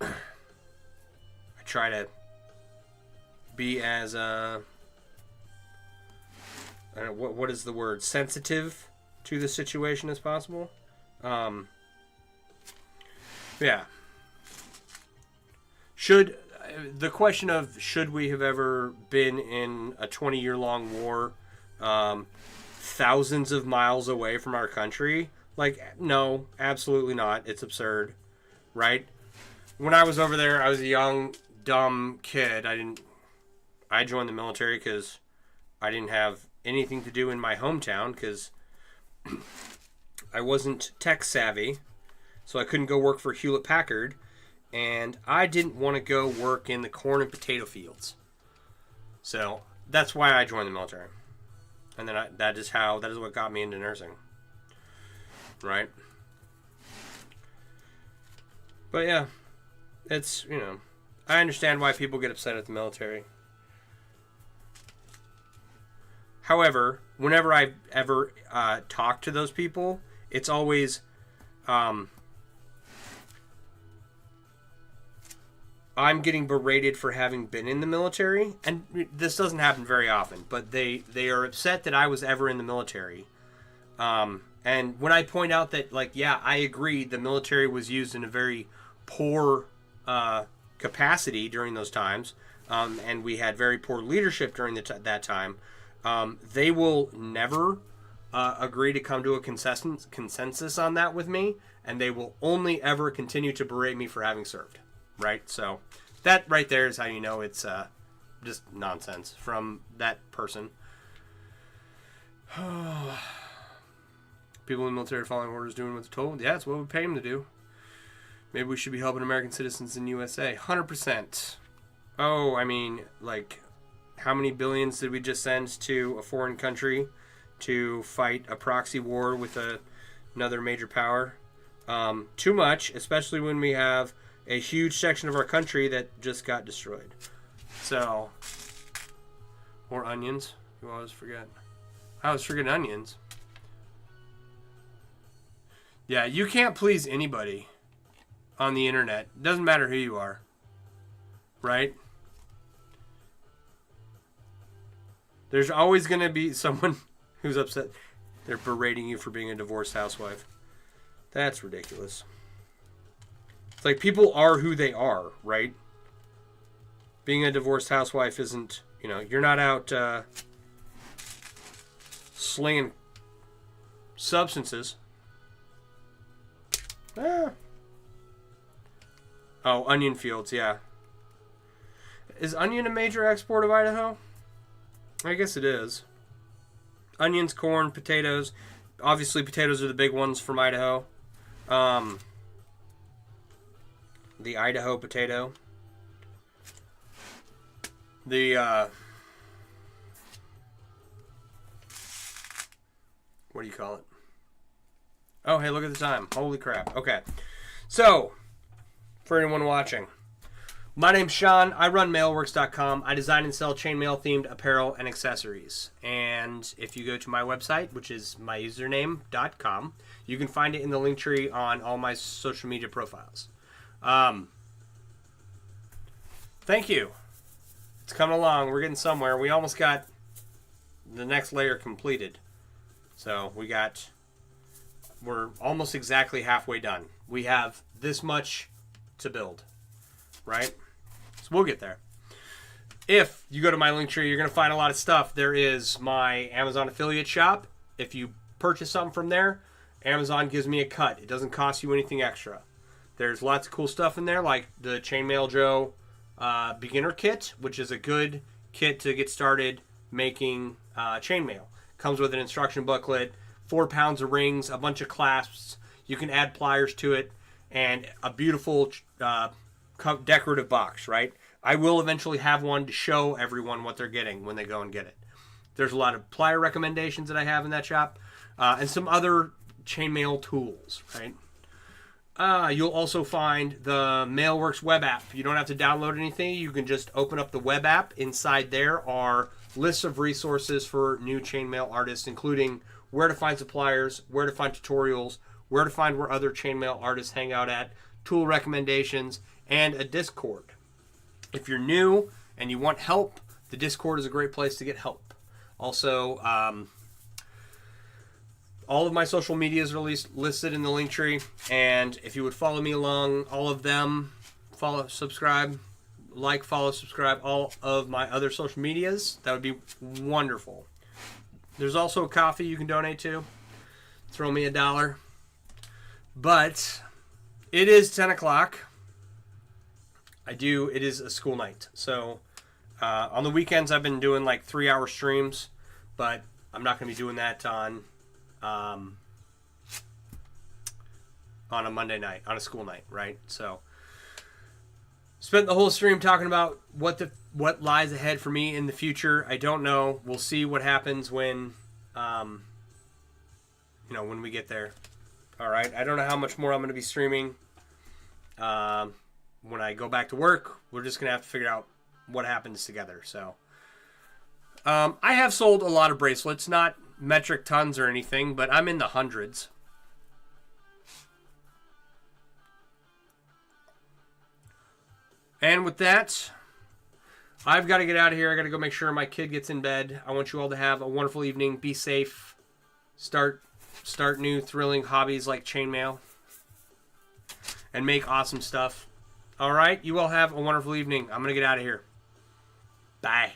I try to be as what is the word? Sensitive to the situation as possible. Yeah. The question of should we have ever been in a 20-year-long war thousands of miles away from our country? Like, no, absolutely not. It's absurd, right? When I was over there, I was a young, dumb kid. I joined the military because I didn't have anything to do in my hometown because I wasn't tech savvy, so I couldn't go work for Hewlett Packard, and I didn't want to go work in the corn and potato fields. So that's why I joined the military, and then that is what got me into nursing, right? But yeah, it's I understand why people get upset at the military. However, whenever I've ever talked to those people, it's always I'm getting berated for having been in the military. And this doesn't happen very often, but they are upset that I was ever in the military. And when I point out that, I agree, the military was used in a very poor capacity during those times, and we had very poor leadership during that time. They will never agree to come to a consensus on that with me, and they will only ever continue to berate me for having served, right? So that right there is how you know it's just nonsense from that person. People in the military following orders, doing what they're told. Yeah, it's what we pay them to do. Maybe we should be helping American citizens in USA. 100%. Oh, I mean, how many billions did we just send to a foreign country to fight a proxy war with another major power? Too much, especially when we have a huge section of our country that just got destroyed. So, or onions. You always forget. I always forget onions. Yeah, you can't please anybody on the internet. Doesn't matter who you are. Right? There's always going to be someone who's upset. They're berating you for being a divorced housewife. That's ridiculous. It's like people are who they are, right? Being a divorced housewife isn't, you're not out slinging substances. Oh, onion fields, yeah. Is onion a major export of Idaho? I guess it is. Onions, corn, potatoes. Obviously, potatoes are the big ones from Idaho. The Idaho potato. What do you call it? Oh, hey, look at the time. Holy crap. Okay. So, for anyone watching, my name's Sean. I run mailworks.com. I design and sell chainmail themed apparel and accessories. And if you go to my website, which is myusername.com, you can find it in the link tree on all my social media profiles. Thank you. It's coming along. We're getting somewhere. We almost got the next layer completed. So we're almost exactly halfway done. We have this much to build, right? So we'll get there. If you go to my link tree, you're going to find a lot of stuff. There is my Amazon affiliate shop. If you purchase something from there, Amazon gives me a cut. It doesn't cost you anything extra. There's lots of cool stuff in there, like the Chainmail Joe beginner kit, which is a good kit to get started making chainmail. Comes with an instruction booklet, 4 pounds of rings, a bunch of clasps. You can add pliers to it, and a beautiful decorative box, right? I will eventually have one to show everyone what they're getting when they go and get it. There's a lot of plier recommendations that I have in that shop, and some other chainmail tools, right? You'll also find the Mailworks web app. You don't have to download anything. You can just open up the web app. Inside there are lists of resources for new chainmail artists, including where to find suppliers, where to find tutorials, where to find where other chainmail artists hang out at, tool recommendations, and a Discord. If you're new and you want help, the Discord is a great place to get help. Also, all of my social medias are listed in the link tree, and if you would follow me along all of them, follow, subscribe, follow, subscribe, all of my other social medias, that would be wonderful. There's also a coffee you can donate to. Throw me $1. But it is 10 o'clock. It is a school night. So on the weekends I've been doing like 3-hour streams, but I'm not going to be doing that on a Monday night, on a school night, right? So spent the whole stream talking about what lies ahead for me in the future. I don't know. We'll see what happens when when we get there. All right. I don't know how much more I'm going to be streaming. When I go back to work, we're just going to have to figure out what happens together. So I have sold a lot of bracelets, not metric tons or anything, but I'm in the hundreds. And with that, I've got to get out of here. I got to go make sure my kid gets in bed. I want you all to have a wonderful evening. Be safe. Start new thrilling hobbies like chainmail. And make awesome stuff. All right? You all have a wonderful evening. I'm going to get out of here. Bye.